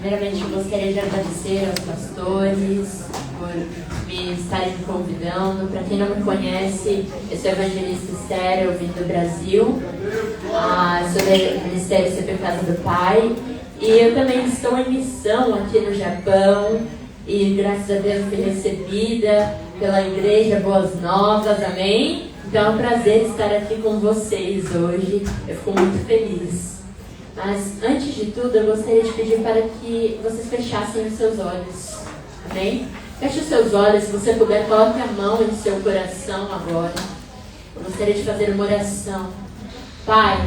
Primeiramente, eu gostaria de agradecer aos pastores por me estarem convidando. Para quem não me conhece, eu sou evangelista Esther, eu vim do Brasil. Sou do Ministério CP Casa do Pai. E eu também estou em missão aqui no Japão. E graças a Deus fui recebida pela Igreja Boas Novas, amém? Então é um prazer estar aqui com vocês hoje. Eu fico muito feliz. Mas antes de tudo, eu gostaria de pedir para que vocês fechassem os seus olhos, amém? Feche os seus olhos, se você puder, coloque a mão em seu coração agora. Eu gostaria de fazer uma oração. Pai,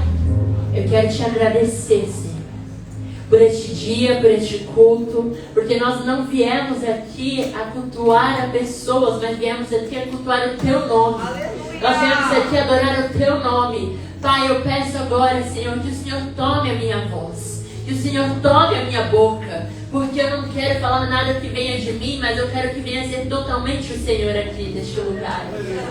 eu quero te agradecer, Senhor, por este dia, por este culto, porque nós não viemos aqui a cultuar a pessoas, mas viemos aqui a cultuar o Teu nome. Nós viemos aqui adorar o Teu nome. Pai, eu peço agora, Senhor, que o Senhor tome a minha voz, que o Senhor tome a minha boca, porque eu não quero falar nada que venha de mim, mas eu quero que venha ser totalmente o Senhor aqui neste lugar.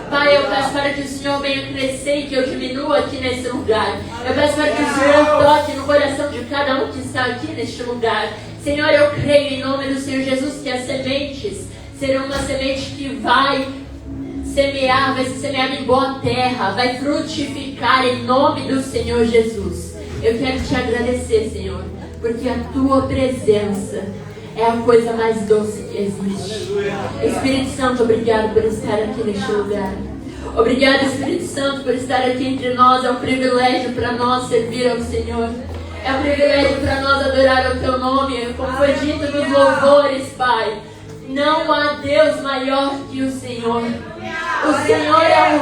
Pai, eu peço para que o Senhor venha crescer e que eu diminua aqui nesse lugar. Eu peço para que o Senhor toque no coração de cada um que está aqui neste lugar. Senhor, eu creio em nome do Senhor Jesus que as sementes serão uma semente que vai semear, vai ser semeada em boa terra, vai frutificar em nome do Senhor Jesus. Eu quero te agradecer, Senhor, porque a Tua presença é a coisa mais doce que existe. Espírito Santo, obrigado por estar aqui neste lugar. Obrigado, Espírito Santo, por estar aqui entre nós. É um privilégio para nós servir ao Senhor. É um privilégio para nós adorar o Teu nome, como foi dito nos louvores, Pai. Não há Deus maior que o Senhor. O Senhor é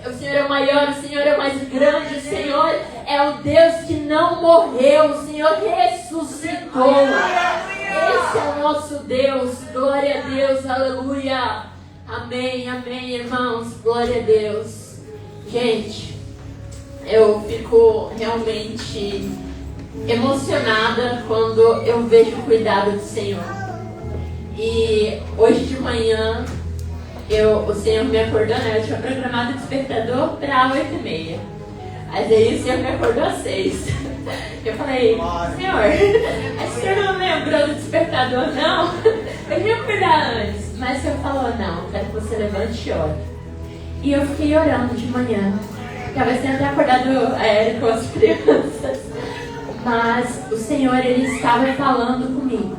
o Senhor é o maior, o Senhor é o mais grande, o Senhor é o Deus que não morreu, o Senhor ressuscitou. Esse é o nosso Deus. Glória a Deus, aleluia. Amém, amém, irmãos. Glória a Deus. Gente, eu fico realmente emocionada quando eu vejo o cuidado do Senhor. E hoje de manhã, o Senhor me acordou, né? Eu tinha programado o despertador para 8h30. Mas aí o Senhor me acordou às 6. Eu falei, Senhor, o Senhor não lembrou do despertador, não? Eu ia acordar antes. Mas o Senhor falou, não, quero que você levante e ore. E eu fiquei orando de manhã. Talvez tenha até acordado com as crianças. Mas o Senhor, Ele estava falando comigo.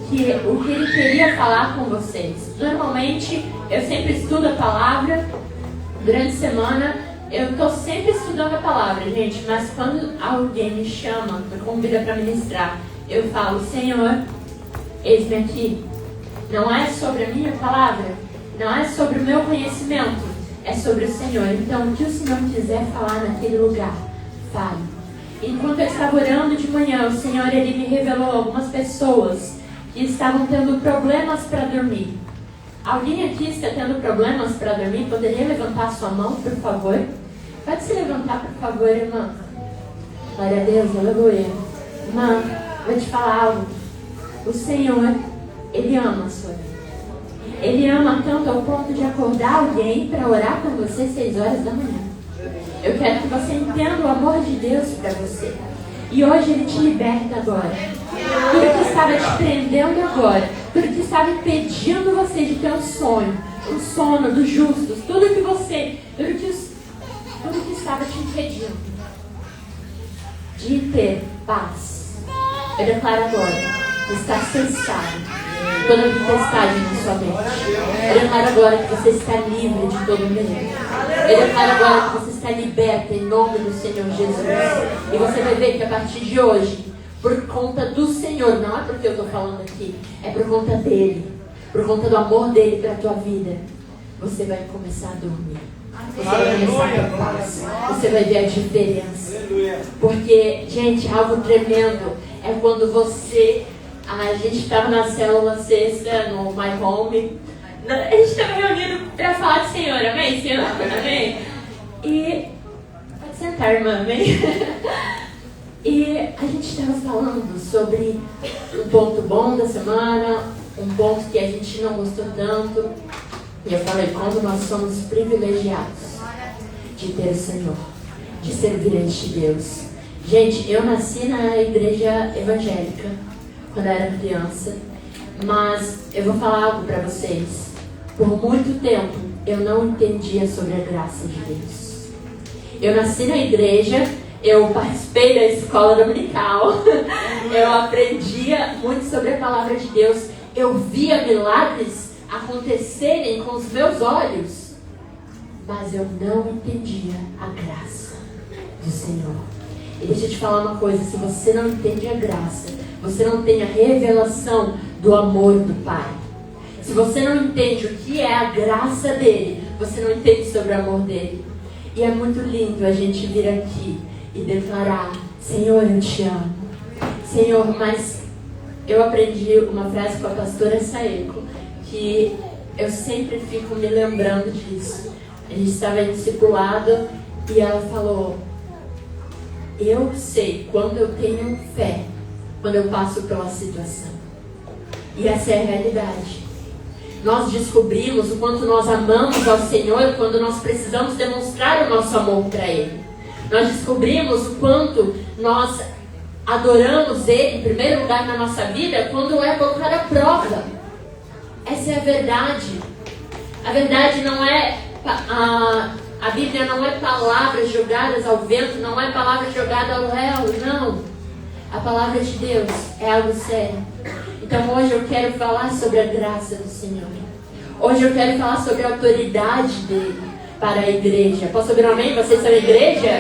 O que Ele queria falar com vocês. Normalmente, eu sempre estudo a palavra. Durante a semana, eu estou sempre estudando a palavra, gente. Mas quando alguém me chama, me convida para ministrar, eu falo, Senhor, eis-me aqui. Não é sobre a minha palavra, não é sobre o meu conhecimento, é sobre o Senhor. Então, o que o Senhor quiser falar naquele lugar, fale. Enquanto eu estava orando de manhã, o Senhor, Ele me revelou algumas pessoas que estavam tendo problemas para dormir. Alguém aqui está tendo problemas para dormir? Poderia levantar sua mão, por favor? Pode se levantar, por favor, irmã. Glória a Deus, aleluia. Irmã, vou te falar algo. O Senhor, Ele ama a sua vida. Ele ama tanto ao ponto de acordar alguém para orar com você 6 horas da manhã. Eu quero que você entenda o amor de Deus para você. E hoje Ele te liberta agora. Tudo que estava te prendendo agora, tudo que estava impedindo você de ter um sono dos justos, tudo que estava te impedindo de ter paz, eu declaro agora, está cessado toda tempestade na sua mente. Eu declaro agora que você está livre de todo medo. Eu declaro agora que você está liberta em nome do Senhor Jesus. E você vai ver que a partir de hoje, por conta do Senhor, não é porque eu estou falando aqui, é por conta dEle, por conta do amor dEle para a tua vida, você vai começar a dormir. Você vai começar a ter paz. Você vai ver a diferença. Porque, gente, algo tremendo é quando você... A gente estava na célula sexta, no My Home. A gente estava reunido para falar do Senhor, amém? Senhor, amém? E... Pode sentar, irmã, amém? E a gente estava falando sobre um ponto bom da semana, um ponto que a gente não gostou tanto. E eu falei, como nós somos privilegiados de ter o Senhor, de servir a este Deus. Gente, eu nasci na igreja evangélica. quando eu era criança. Mas eu vou falar algo para vocês. Por muito tempo eu não entendia sobre a graça de Deus. Eu nasci na igreja, eu participei da escola dominical, eu aprendia muito sobre a palavra de Deus, eu via milagres acontecerem com os meus olhos, mas eu não entendia a graça do Senhor. E deixa eu te falar uma coisa, se você não entende a graça, você não tem a revelação do amor do Pai. Se você não entende o que é a graça dele, você não entende sobre o amor dele. E é muito lindo a gente vir aqui e declarar: Senhor, eu te amo. Senhor, mas eu aprendi uma frase com a pastora Saeco, que eu sempre fico me lembrando disso. A gente estava em discipulado e ela falou: eu sei quando eu tenho fé, quando eu passo pela situação. E essa é a realidade. Nós descobrimos o quanto nós amamos ao Senhor quando nós precisamos demonstrar o nosso amor para Ele. Nós descobrimos o quanto nós adoramos Ele em primeiro lugar na nossa vida quando é colocada à prova. Essa é a verdade. A verdade não é... A Bíblia não é palavras jogadas ao vento, não é palavra jogada ao réu, não. A palavra de Deus é algo sério. Então hoje eu quero falar sobre a graça do Senhor. Hoje eu quero falar sobre a autoridade dele para a igreja. Posso ouvir um amém? Vocês são a igreja?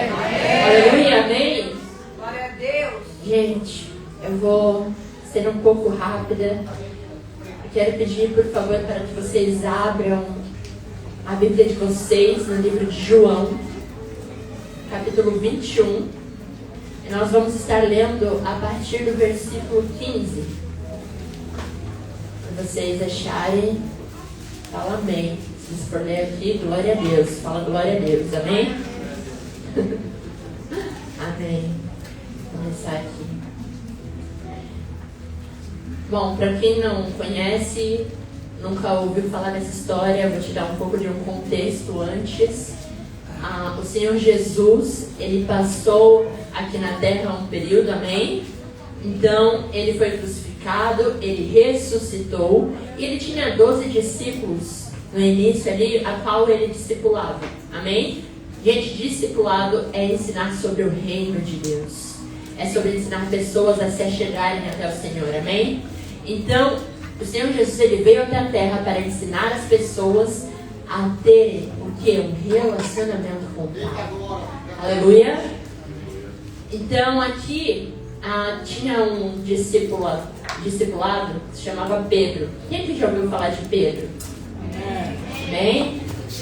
Aleluia, amém? Glória a Deus. Gente, eu vou ser um pouco rápida. Eu quero pedir, por favor, para que vocês abram a Bíblia de vocês no livro de João, capítulo 21. E nós vamos estar lendo a partir do versículo 15. Se vocês acharem, fala amém. Se você for ler aqui, glória a Deus. Fala glória a Deus, amém? Amém. Vou começar aqui. Bom, para quem não conhece, nunca ouviu falar nessa história, eu vou te dar um pouco de um contexto antes. O Senhor Jesus, ele passou aqui na terra um período, amém? Então, ele foi crucificado, ele ressuscitou, e ele tinha 12 discípulos no início ali, a qual ele discipulava, amém? Gente, discipulado é ensinar sobre o reino de Deus, é sobre ensinar pessoas a se achegarem até o Senhor, amém? Então, o Senhor Jesus, ele veio até a terra para ensinar as pessoas a terem o que? Um relacionamento com o Pai. Aleluia! Então, aqui tinha um discipulado que se chamava Pedro. Quem aqui já ouviu falar de Pedro? Bem?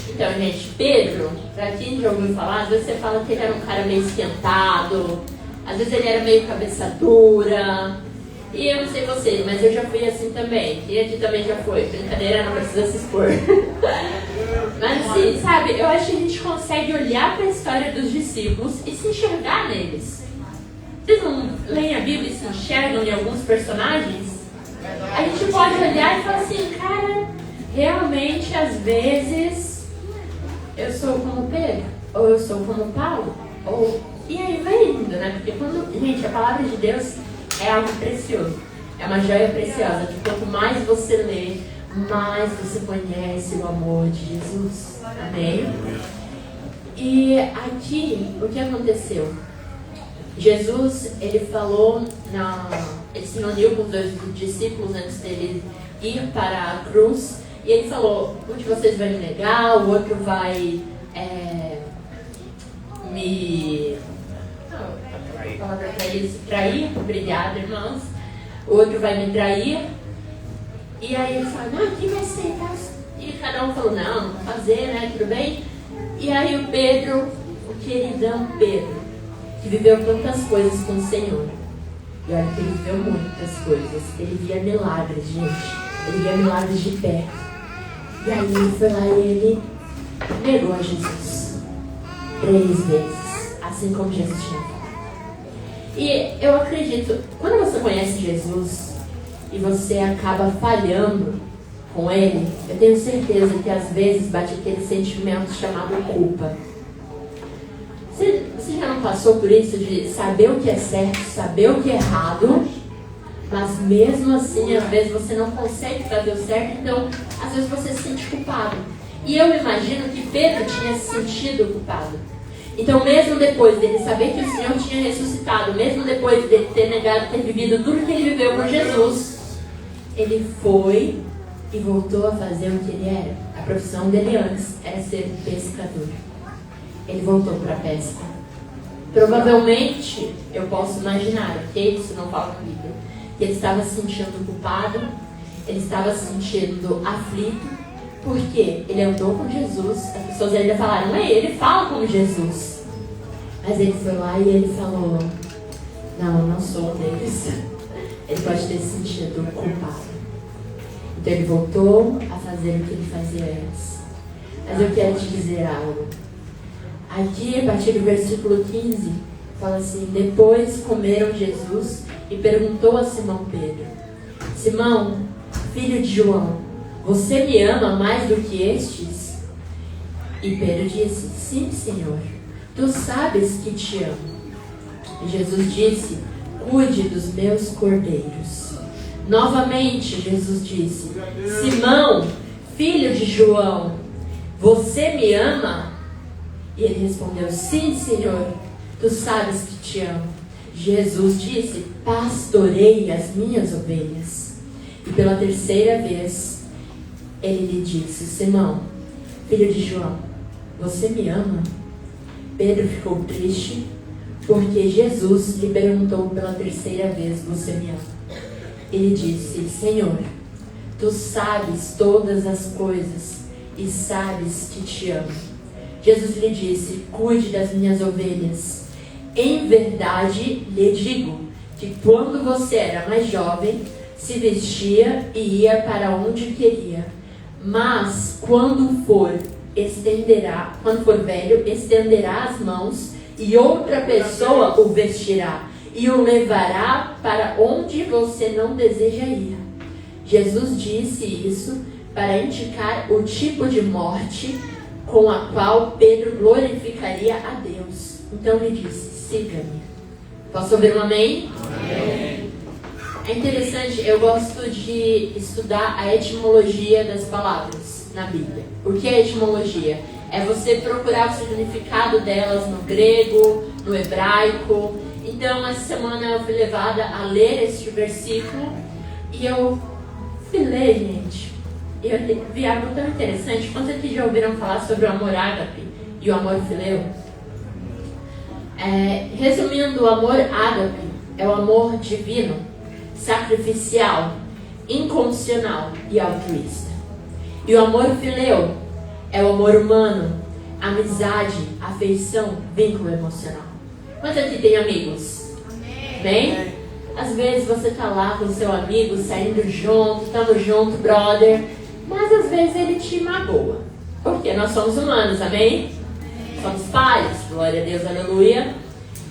Então, gente, Pedro, para quem já ouviu falar, às vezes você fala que ele era um cara meio esquentado, às vezes ele era meio cabeça dura. E eu não sei vocês, mas eu já fui assim também. E aqui também já foi. Brincadeira, não precisa se expor. Mas assim, sabe, eu acho que a gente consegue olhar para a história dos discípulos e se enxergar neles. Vocês não leem a Bíblia e se enxergam em alguns personagens? A gente pode olhar e falar assim, cara, realmente às vezes eu sou como Pedro, ou eu sou como Paulo, ou... E aí vai indo, né? Porque quando... Gente, a palavra de Deus é algo precioso, é uma joia preciosa, que quanto mais você lê, mais você conhece o amor de Jesus, amém? E aqui, o que aconteceu? Jesus, ele falou, ele se reuniu com os 2 discípulos antes dele ir para a cruz, e ele falou, um de vocês vai me negar, o outro vai palavra para eles, trair, obrigada, irmãos. O outro vai me trair. E aí eles falam, não, quem vai aceitar? E cada um falou, não, vou fazer, né, tudo bem? E aí o Pedro, o queridão Pedro, que viveu tantas coisas com o Senhor. E olha que ele viveu muitas coisas. Ele via milagres, gente. Ele via milagres de perto. E aí ele foi lá e ele negou a Jesus 3 vezes, assim como Jesus tinha falado. E eu acredito, quando você conhece Jesus e você acaba falhando com Ele, eu tenho certeza que às vezes bate aquele sentimento chamado culpa. Você já não passou por isso de saber o que é certo, saber o que é errado, Mas mesmo assim, às vezes você não consegue fazer o certo, então às vezes você se sente culpado. E eu imagino que Pedro tinha se sentido culpado. Então mesmo depois dele saber que o Senhor tinha ressuscitado, mesmo depois dele ter negado, ter vivido tudo que ele viveu por Jesus, ele foi e voltou a fazer o que ele era. A profissão dele antes era ser pescador. Ele voltou para a pesca. Provavelmente, eu posso imaginar, ok? Isso não fala no livro, que ele estava se sentindo culpado, ele estava se sentindo aflito, porque ele andou com Jesus. As pessoas ainda falaram, mas ele fala como Jesus. Mas ele foi lá e ele falou, não, eu não sou um deles. Ele pode ter se sentido culpado. Então ele voltou a fazer o que ele fazia antes. Mas eu quero te dizer algo. Aqui, a partir do versículo 15, fala assim: depois comeram Jesus e perguntou a Simão Pedro: Simão, filho de João, você me ama mais do que estes? E Pedro disse: sim, Senhor, tu sabes que te amo. E Jesus disse: cuide dos meus cordeiros. Novamente Jesus disse: Simão, filho de João, você me ama? E ele respondeu: sim, Senhor, tu sabes que te amo. Jesus disse: pastorei as minhas ovelhas. E pela terceira vez ele lhe disse: Simão, filho de João, você me ama? Pedro ficou triste, porque Jesus lhe perguntou pela terceira vez: você me ama? Ele disse: Senhor, tu sabes todas as coisas e sabes que te amo. Jesus lhe disse: cuide das minhas ovelhas. Em verdade lhe digo que quando você era mais jovem, se vestia e ia para onde queria. Mas quando for velho, estenderá as mãos e outra pessoa o vestirá e o levará para onde você não deseja ir. Jesus disse isso para indicar o tipo de morte com a qual Pedro glorificaria a Deus. Então ele disse: siga-me. Posso ouvir um amém? Amém. É interessante, eu gosto de estudar a etimologia das palavras na Bíblia. O que é etimologia? É você procurar o significado delas no grego, no hebraico. Então, essa semana eu fui levada a ler este versículo e eu fui ler, gente. E eu vi algo tão interessante. Quantos aqui já ouviram falar sobre o amor ágape e o amor fileu? Resumindo, o amor ágape é o amor divino, sacrificial, incondicional e altruísta. E o amor fileu é o amor humano, amizade, afeição, vínculo emocional. Quantos aqui tem amigos? Amém? Às vezes você tá lá com seu amigo, saindo junto, estamos junto, brother, mas às vezes ele te magoa. Porque nós somos humanos, amém? Somos falhos, glória a Deus, aleluia.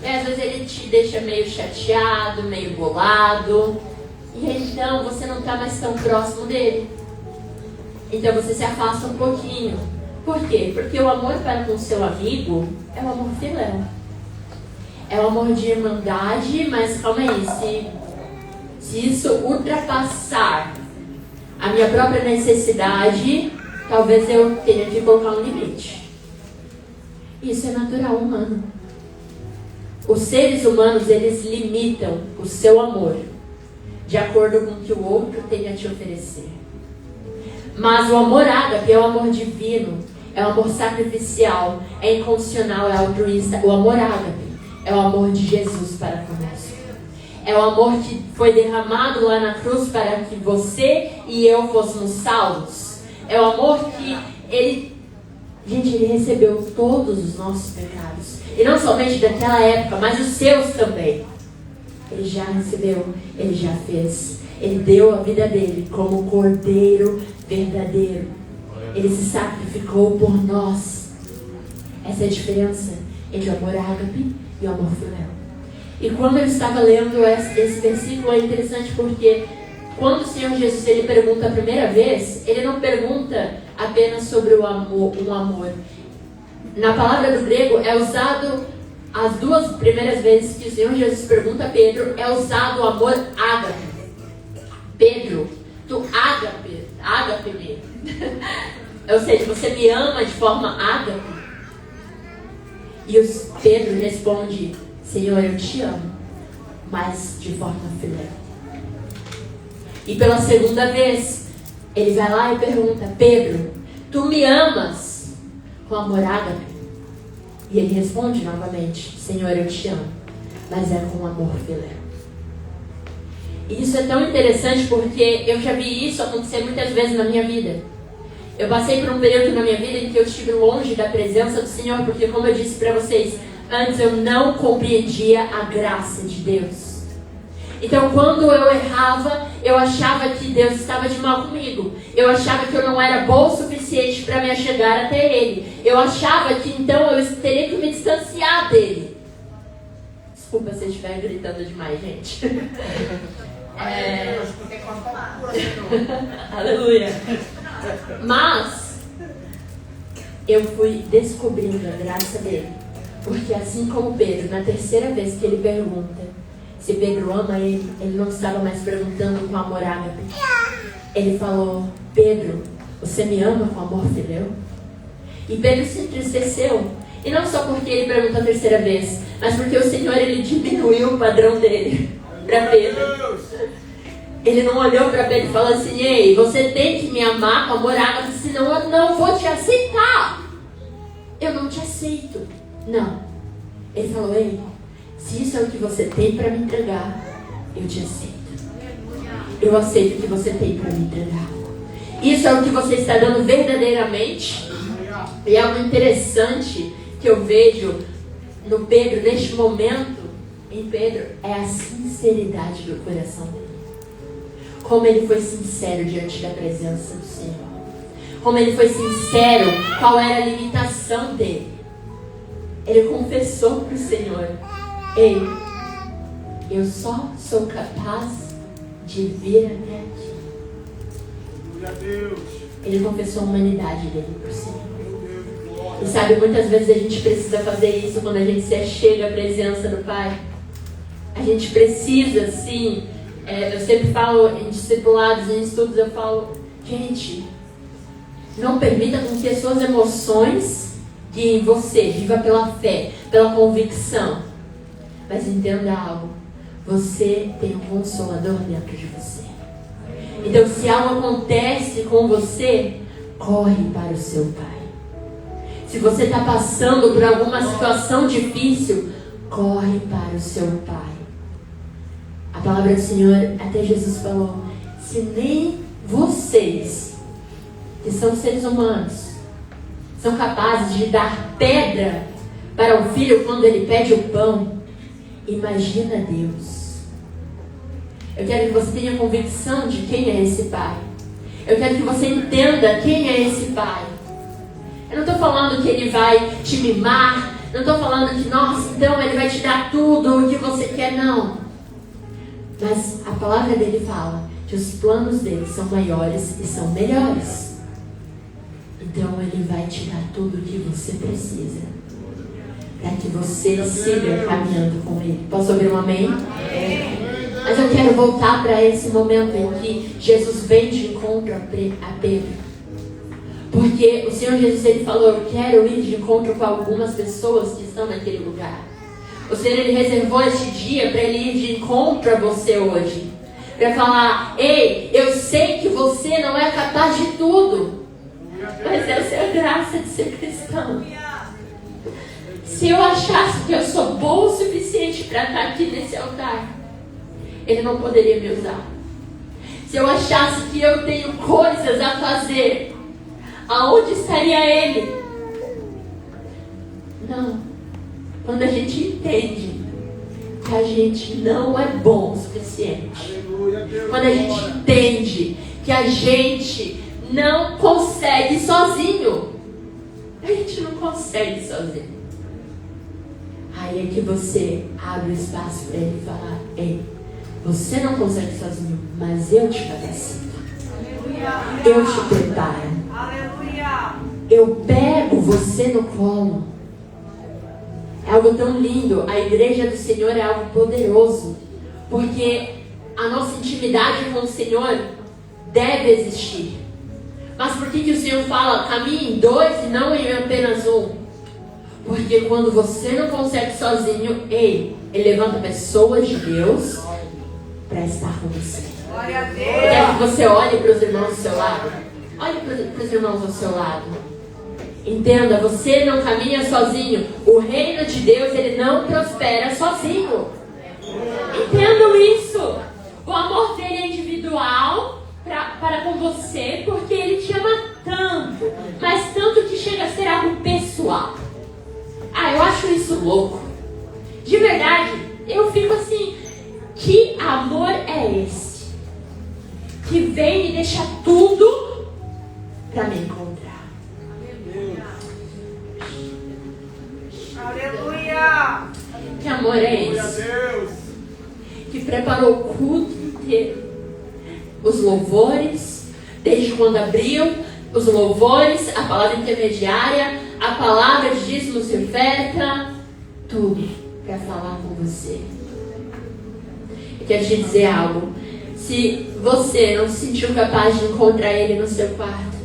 E às vezes ele te deixa meio chateado, meio bolado. E então você não está mais tão próximo dele. Então você se afasta um pouquinho. Por quê? Porque o amor para com seu amigo é o amor filéu. É o amor de irmandade, mas calma aí, se isso ultrapassar a minha própria necessidade, talvez eu tenha que colocar um limite. Isso é natural humano. Os seres humanos, eles limitam o seu amor de acordo com o que o outro tem a te oferecer. Mas o amor ágape é o amor divino, é o amor sacrificial, é incondicional, é altruísta. O amor ágape é o amor de Jesus para conosco. É o amor que foi derramado lá na cruz para que você e eu fôssemos salvos. É o amor que ele recebeu todos os nossos pecados. E não somente daquela época, mas os seus também. Ele já recebeu, ele já fez. Ele deu a vida dele como cordeiro verdadeiro. Ele se sacrificou por nós. Essa é a diferença entre o amor ágape e o amor filéu. E quando eu estava lendo esse versículo, é interessante porque quando o Senhor Jesus ele pergunta a primeira vez, ele não pergunta apenas sobre um amor. Na palavra do grego é usado, as duas primeiras vezes que o Senhor Jesus pergunta a Pedro, é usado o amor ágape. ágape mesmo. Ou seja, você me ama de forma ágape? E o Pedro responde: Senhor, eu te amo, mas de forma filé. E pela segunda vez, ele vai lá e pergunta: Pedro, tu me amas com amor ágape? E ele responde novamente: Senhor, eu te amo, mas é com amor filé. E isso é tão interessante porque eu já vi isso acontecer muitas vezes na minha vida. Eu passei por um período na minha vida em que eu estive longe da presença do Senhor, porque, como eu disse para vocês, antes eu não compreendia a graça de Deus. Então, quando eu errava, eu achava que Deus estava de mal comigo. Eu achava que eu não era boa o suficiente para me achegar até Ele. Eu achava que então eu teria que me distanciar dele. Desculpa se eu estiver gritando demais, gente. Aleluia. Mas eu fui descobrindo a graça dele. Porque assim como Pedro, na terceira vez que ele pergunta se Pedro ama ele, ele não estava mais perguntando com amor ágape. Ele falou: Pedro, você me ama com amor filial? E Pedro se entristeceu. E não só porque ele perguntou a terceira vez, mas porque o Senhor, ele diminuiu o padrão dele para Pedro. Ele não olhou para Pedro e falou assim: ei, você tem que me amar com amor ágape, senão eu não vou te aceitar. Eu não te aceito. Não. Ele falou: ei, se isso é o que você tem para me entregar, eu te aceito. Eu aceito o que você tem para me entregar. Isso é o que você está dando verdadeiramente. E algo interessante que eu vejo no Pedro, neste momento, em Pedro, é a sinceridade do coração dele. Como ele foi sincero diante da presença do Senhor. Como ele foi sincero qual era a limitação dele. Ele confessou para o Senhor: ei, eu só sou capaz de vir até aqui. Ele confessou a humanidade dele para o Senhor. E sabe, muitas vezes a gente precisa fazer isso quando a gente se achega à presença do Pai. A gente precisa, sim. Eu sempre falo em discipulados, em estudos, eu falo: gente, não permita com que as suas emoções guiem você. Viva pela fé, pela convicção. Mas entenda algo: você tem um Consolador dentro de você. Então, se algo acontece com você, corre para o seu Pai. Se você está passando por alguma situação difícil, corre para o seu Pai. A palavra do Senhor, até Jesus falou: se nem vocês, que são seres humanos, são capazes de dar pedra para o filho quando ele pede o pão, imagina Deus. Eu quero que você tenha convicção de quem é esse Pai. Eu quero que você entenda quem é esse Pai. Eu não estou falando que Ele vai te mimar. Não estou falando que, nossa, então Ele vai te dar tudo o que você quer, não. Mas a palavra dele fala que os planos dele são maiores e são melhores. Então Ele vai te dar tudo o que você precisa, para que você siga caminhando com Ele. Posso ouvir um amém? Mas eu quero voltar para esse momento em que Jesus vem de encontro a Pedro. Porque o Senhor Jesus, ele falou: eu quero ir de encontro com algumas pessoas que estão naquele lugar. O Senhor, ele reservou este dia para ele ir de encontro a você hoje. Para falar: ei, eu sei que você não é capaz de tudo, mas essa é a graça de ser cristão. Se eu achasse que eu sou bom o suficiente para estar aqui nesse altar, Ele não poderia me usar. Se eu achasse que eu tenho coisas a fazer, aonde estaria Ele? Não. Quando a gente entende que a gente não é bom o suficiente, quando a gente entende que a gente não consegue sozinho, a gente não consegue sozinho, aí é que você abre o espaço para Ele falar: ei, você não consegue sozinho, mas eu te capacito. Eu te preparo. Eu pego você no colo. É algo tão lindo. A igreja do Senhor é algo poderoso, porque a nossa intimidade com o Senhor deve existir. Mas por que o Senhor fala, caminhe em dois e não em apenas um? Porque quando você não consegue sozinho, Ele levanta pessoas de Deus para estar com você. Glória a Deus. Quer que você olhe para os irmãos do seu lado? Olhe para os irmãos do seu lado. Entenda, você não caminha sozinho. O reino de Deus, ele não prospera sozinho. Entendam isso. O amor dele é individual para com você, porque ele te ama tanto, mas tanto que chega a ser algo pessoal. Eu acho isso louco. De verdade, eu fico assim, que amor é esse? Que vem e deixa tudo para me encontrar. Aleluia! Que amor é esse? Que preparou o culto inteiro. Os louvores, desde quando abriu, os louvores, a palavra intermediária, a palavra de dízimos e oferta, tudo para falar com você. Eu quero te dizer algo. Se você não se sentiu capaz de encontrar Ele no seu quarto,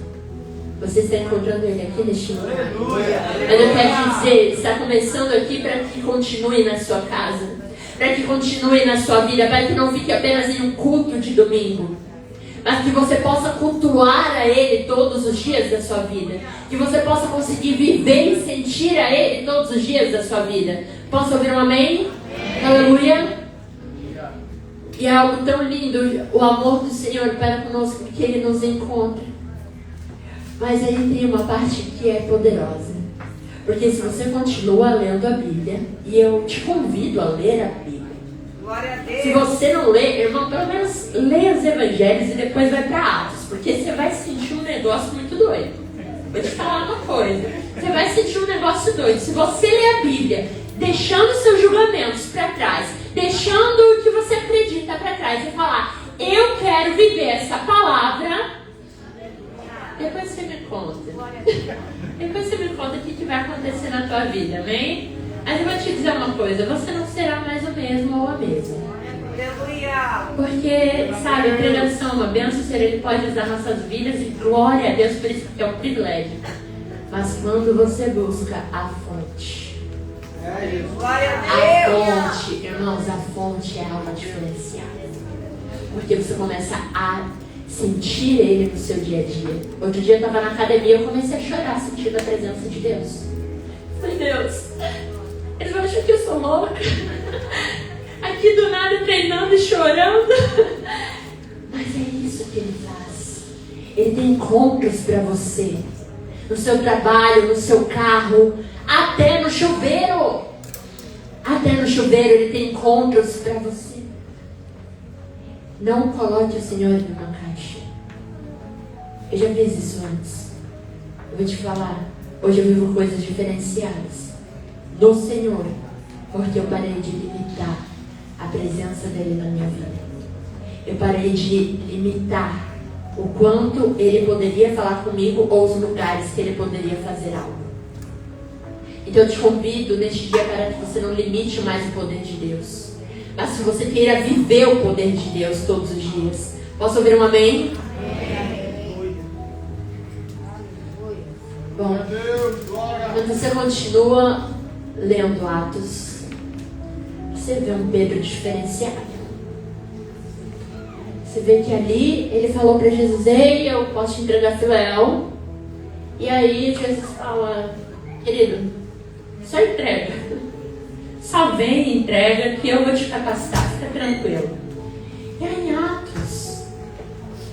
você está encontrando Ele aqui neste lugar. Mas eu quero te dizer, Ele está começando aqui para que continue na sua casa, para que continue na sua vida, para que não fique apenas em um culto de domingo, mas que você possa cultuar a Ele todos os dias da sua vida, que você possa conseguir viver e sentir a Ele todos os dias da sua vida. Posso ouvir um amém? Aleluia! E é algo tão lindo, o amor do Senhor para conosco, que Ele nos encontra. Mas aí tem uma parte que é poderosa. Porque se você continua lendo a Bíblia, e eu te convido a ler a Bíblia. Glória a Deus. Se você não lê, irmão, pelo menos leia os evangelhos e depois vai para Atos. Porque você vai sentir um negócio muito doido. Vou te falar uma coisa. Você vai sentir um negócio doido. Se você ler a Bíblia, deixando seus julgamentos para trás, deixando o que você acredita para trás e falar, eu quero viver essa palavra, depois você me conta. Depois você me conta o que vai acontecer na tua vida, amém? Mas eu vou te dizer uma coisa, você não será mais o mesmo ou a mesma. Aleluia. Porque, sabe, a pregação é uma bênção, o Senhor ele pode usar nossas vidas e glória a Deus por isso, porque é um privilégio. Mas quando você busca a fonte, Glória a a Deus. fonte, irmãos, a fonte é algo diferenciado. Porque você começa a sentir Ele no seu dia a dia. Outro dia eu estava na academia e eu comecei a chorar sentindo a presença de Deus. Eu falei, Deus, eles vão achar que eu sou louca. Aqui do nada treinando e chorando. Mas é isso que Ele faz. Ele tem encontros para você. No seu trabalho, no seu carro, até no chuveiro. Até no chuveiro Ele tem encontros para você. Não coloque o Senhor numa caixa. Eu já fiz isso antes. Eu vou te falar. Hoje eu vivo coisas diferenciadas do Senhor, porque eu parei de limitar a presença dEle na minha vida. Eu parei de limitar o quanto Ele poderia falar comigo ou os lugares que Ele poderia fazer algo. Então eu te convido neste dia para que você não limite mais o poder de Deus, mas se você queira viver o poder de Deus todos os dias. Posso ouvir um amém? Bom, quando você continua lendo Atos, você vê um Pedro diferenciado. Você vê que ali ele falou para Jesus, ei, eu posso te entregar Filéu. E aí Jesus fala, querido, só entrega. Só vem e entrega que eu vou te capacitar, fica tranquilo. E aí em Atos,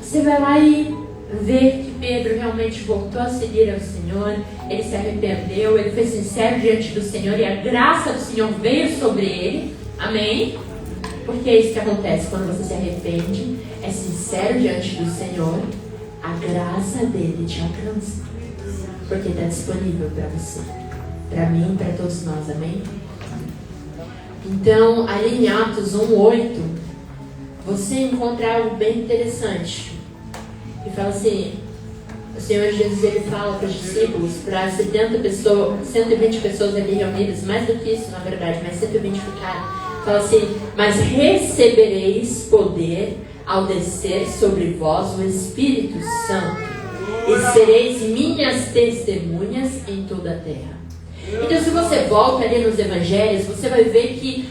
você vai lá e vê que Pedro realmente voltou a seguir ao Senhor, ele se arrependeu, ele foi sincero diante do Senhor e a graça do Senhor veio sobre ele. Amém? Porque é isso que acontece quando você se arrepende, é sincero diante do Senhor, a graça dele te alcança. Porque está disponível para você, para mim e para todos nós, amém? Então, ali em Atos 1:8, você encontra algo bem interessante. E fala assim, o Senhor Jesus ele fala para os discípulos, para 70 pessoas, 120 pessoas ali reunidas, mais do que isso na verdade, mas 120 ficaram. Fala assim, mas recebereis poder ao descer sobre vós o Espírito Santo. e sereis minhas testemunhas em toda a terra. Então, se você volta ali nos evangelhos, você vai ver que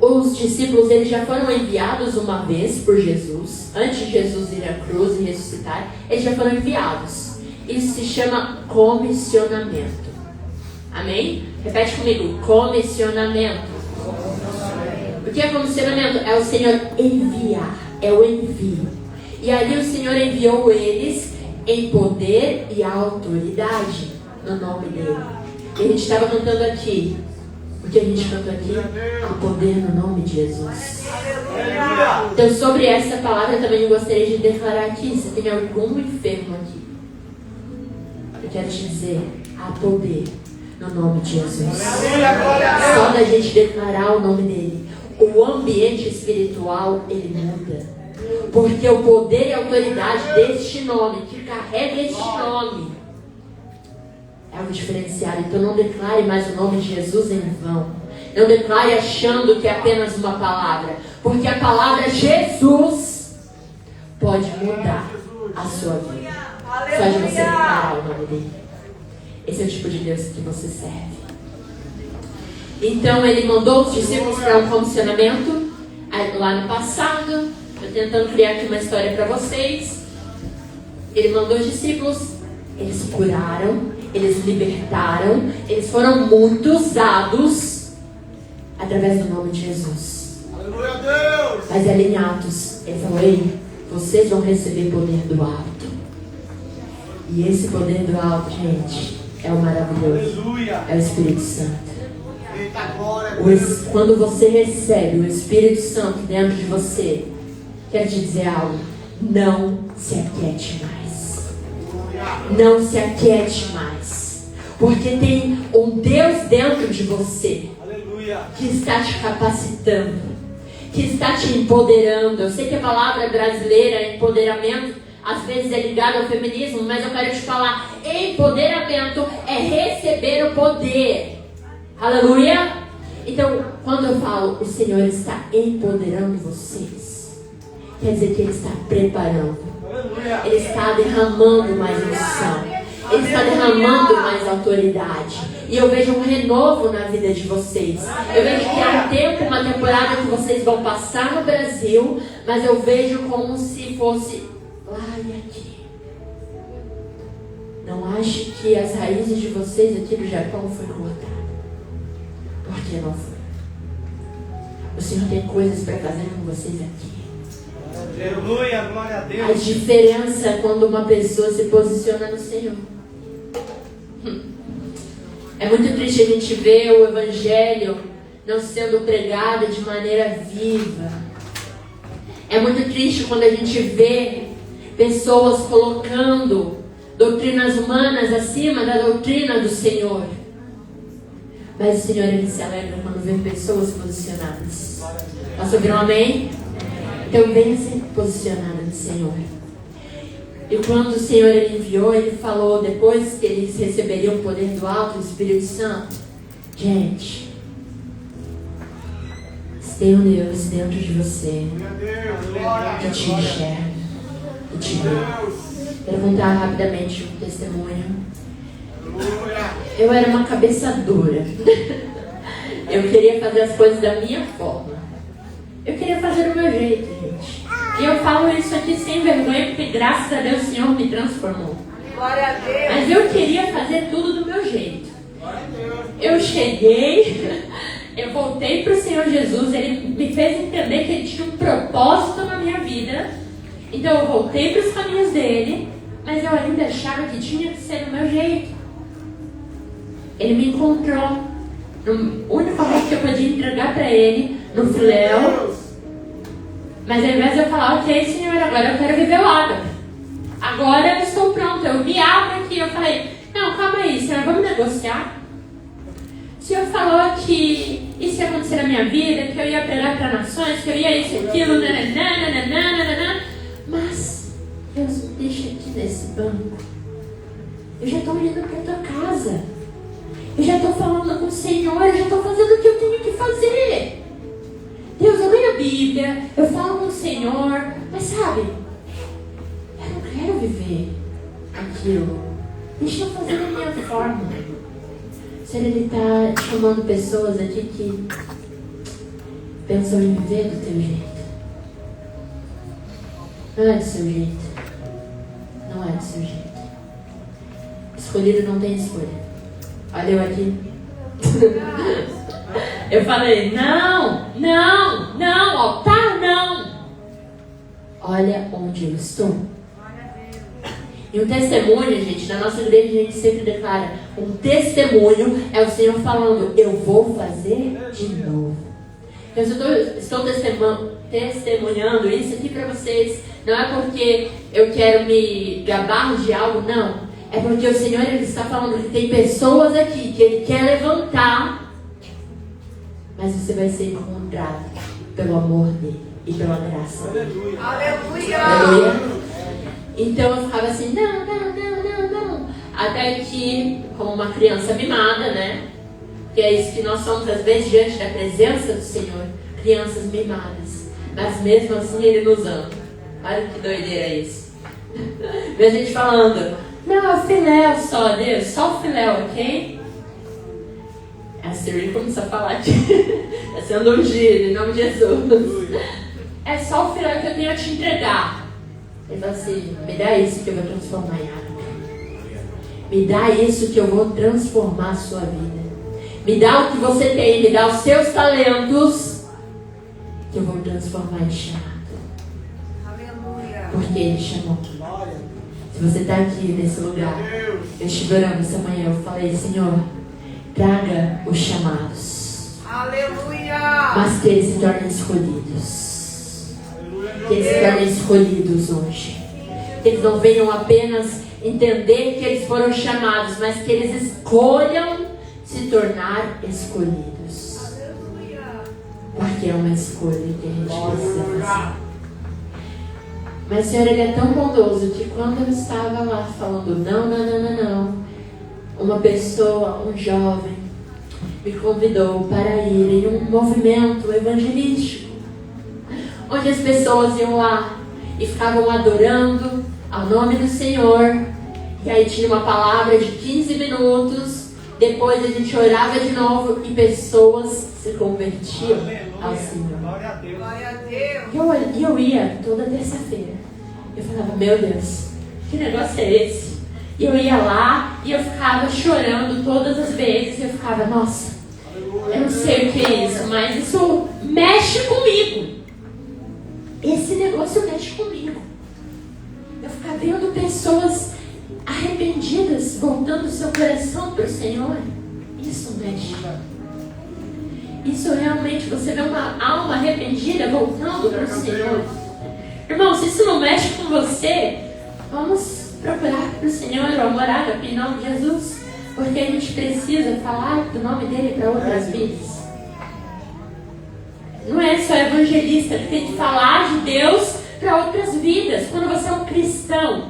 os discípulos, eles já foram enviados uma vez por Jesus. Antes de Jesus ir à cruz e ressuscitar, eles já foram enviados. Isso se chama comissionamento. Amém? Repete comigo, comissionamento. O que é comissionamento? É o Senhor enviar, é o envio. E ali o Senhor enviou eles em poder e autoridade no nome dele. E a gente estava cantando aqui. O que a gente cantou aqui? O poder no nome de Jesus. Então, sobre essa palavra, eu também gostaria de declarar aqui. Se tem algum enfermo aqui, eu quero te dizer: há poder no nome de Jesus. Só da gente declarar o nome dele, o ambiente espiritual, ele muda. Porque o poder e a autoridade deste nome, que carrega este nome, é um diferenciado. Então não declare mais o nome de Jesus em vão. Não declare achando que é apenas uma palavra. Porque a palavra Jesus pode mudar a sua vida. Só de você declarar o nome dele. Esse é o tipo de Deus que você serve. Então ele mandou os discípulos para um comissionamento lá no passado. Estou tentando criar aqui uma história para vocês. Ele mandou os discípulos, eles curaram, eles libertaram, eles foram muito usados através do nome de Jesus. Aleluia, Deus! Mas ali em Atos, ele falou: ei, vocês vão receber poder do alto. E esse poder do alto, gente, é o maravilhoso. Aleluia! É o Espírito Santo. Eita glória, Quando você recebe o Espírito Santo dentro de você, quero te dizer algo: não se aquiete mais. Não se aquiete mais. Porque tem um Deus dentro de você, aleluia, que está te capacitando, que está te empoderando. Eu sei que a palavra brasileira, empoderamento, às vezes é ligada ao feminismo, mas eu quero te falar: empoderamento é receber o poder. Aleluia! Então, quando eu falo o Senhor está empoderando vocês, quer dizer que Ele está preparando. aleluia. Ele está derramando mais unção. Ele está derramando mais autoridade. E eu vejo um renovo na vida de vocês. Eu vejo que há um tempo, uma temporada que vocês vão passar no Brasil, mas eu vejo como se fosse lá e aqui. Não ache que as raízes de vocês aqui do Japão foi cortada. Porque não foi. O Senhor tem coisas para fazer com vocês aqui. Aleluia, glória a A Deus. diferença é quando uma pessoa se posiciona no Senhor. É muito triste a gente ver o Evangelho não sendo pregado de maneira viva. É muito triste quando a gente vê pessoas colocando doutrinas humanas acima da doutrina do Senhor. Mas o Senhor, Ele se alegra quando vê pessoas posicionadas. Posso ouvir um amém? Então venha ser posicionada no Senhor. E quando o Senhor Ele enviou, Ele falou, depois que eles receberiam o poder do alto, o Espírito Santo: gente, tem um Deus dentro de você que te enxerga, que te vê. Quero contar rapidamente um testemunho. Eu era uma cabeça dura. Eu queria fazer as coisas da minha forma. Eu queria fazer do meu jeito, gente. E eu falo isso aqui sem vergonha, porque graças a Deus o Senhor me transformou. Glória a Deus. Mas eu queria fazer tudo do meu jeito. Eu cheguei, eu voltei para o Senhor Jesus, Ele me fez entender que Ele tinha um propósito na minha vida. Então eu voltei para os caminhos dele, mas eu ainda achava que tinha que ser do meu jeito. Ele me encontrou no único momento que eu podia entregar para Ele, no filéu. Mas ao invés de eu falar: ok, Senhor, agora eu quero viver o ágape. Agora eu estou pronta. Eu vi água aqui, eu falei: não, calma aí, Senhor, vamos negociar. O Senhor falou que isso ia acontecer na minha vida, que eu ia pregar para nações, que eu ia isso e aquilo, nananana. Mas Deus, me deixa aqui nesse banco. Eu já estou olhando para tua casa. Eu já estou falando com o Senhor, eu já estou fazendo o que eu tenho que fazer. Deus, eu leio a Bíblia, eu falo com o Senhor, mas sabe, eu não quero viver aquilo. Deixa eu fazer da minha forma. Senhor, Ele está chamando pessoas aqui que pensam em viver do teu jeito. Não é do seu jeito. Não é do seu jeito. Escolhido não tem escolha. Olha eu aqui. Eu falei, não, altar não. Olha onde eu estou. E um testemunho, gente, na nossa igreja a gente sempre declara, um testemunho é o Senhor falando, eu vou fazer de novo. Eu estou testemunhando isso aqui para vocês, não é porque eu quero me gabar de algo, não. É porque o Senhor, Ele está falando que tem pessoas aqui que Ele quer levantar, mas você vai ser encontrado pelo amor dEle e pela graça dEle. Aleluia! Então eu ficava assim, não. Até que, como uma criança mimada, né? Que é isso que nós somos às vezes diante da presença do Senhor. Crianças mimadas. Mas mesmo assim Ele nos ama. Olha que doideira é isso. Vê a gente falando, não, é o filéu só, Deus. Só o filéu, ok? A Siri começou a falar aqui. Está sendo ungido em nome de Jesus. É só o filéu que eu tenho a te entregar. Ele falou assim, me dá isso que eu vou transformar em água. Me dá isso que eu vou transformar a sua vida. Me dá o que você tem, me dá os seus talentos, que eu vou transformar em chamado. Porque Ele chamou. Se você está aqui nesse lugar, eu estive orando essa manhã, eu falei, Senhor, traga os chamados. Aleluia! Mas que eles se tornem escolhidos. Que eles se tornem escolhidos hoje. Que eles não venham apenas entender que eles foram chamados, mas que eles escolham se tornar escolhidos. Porque é uma escolha que a gente precisa fazer. Mas o Senhor, Ele é tão bondoso que quando eu estava lá falando não, uma pessoa, um jovem, me convidou para ir em um movimento evangelístico, onde as pessoas iam lá e ficavam adorando ao nome do Senhor. E aí tinha uma palavra de 15 minutos. Depois a gente orava de novo e pessoas se convertiam ao Senhor. Glória a Deus. E eu ia toda terça-feira. Eu falava, meu Deus, que negócio é esse? E eu ia lá e eu ficava chorando todas as vezes. E eu ficava, nossa, eu não sei o que é isso, mas isso mexe comigo. Esse negócio mexe comigo. Eu ficava vendo pessoas arrependidas, voltando o seu coração para o Senhor. Isso mexe. Isso realmente, você vê uma alma arrependida voltando para o Senhor. Irmão, se isso não mexe com você, vamos procurar para o Senhor o amor ágape em nome de Jesus. Porque a gente precisa falar do nome dele para outras vidas. Não é só evangelista que tem que falar de Deus para outras vidas. Quando você é um cristão,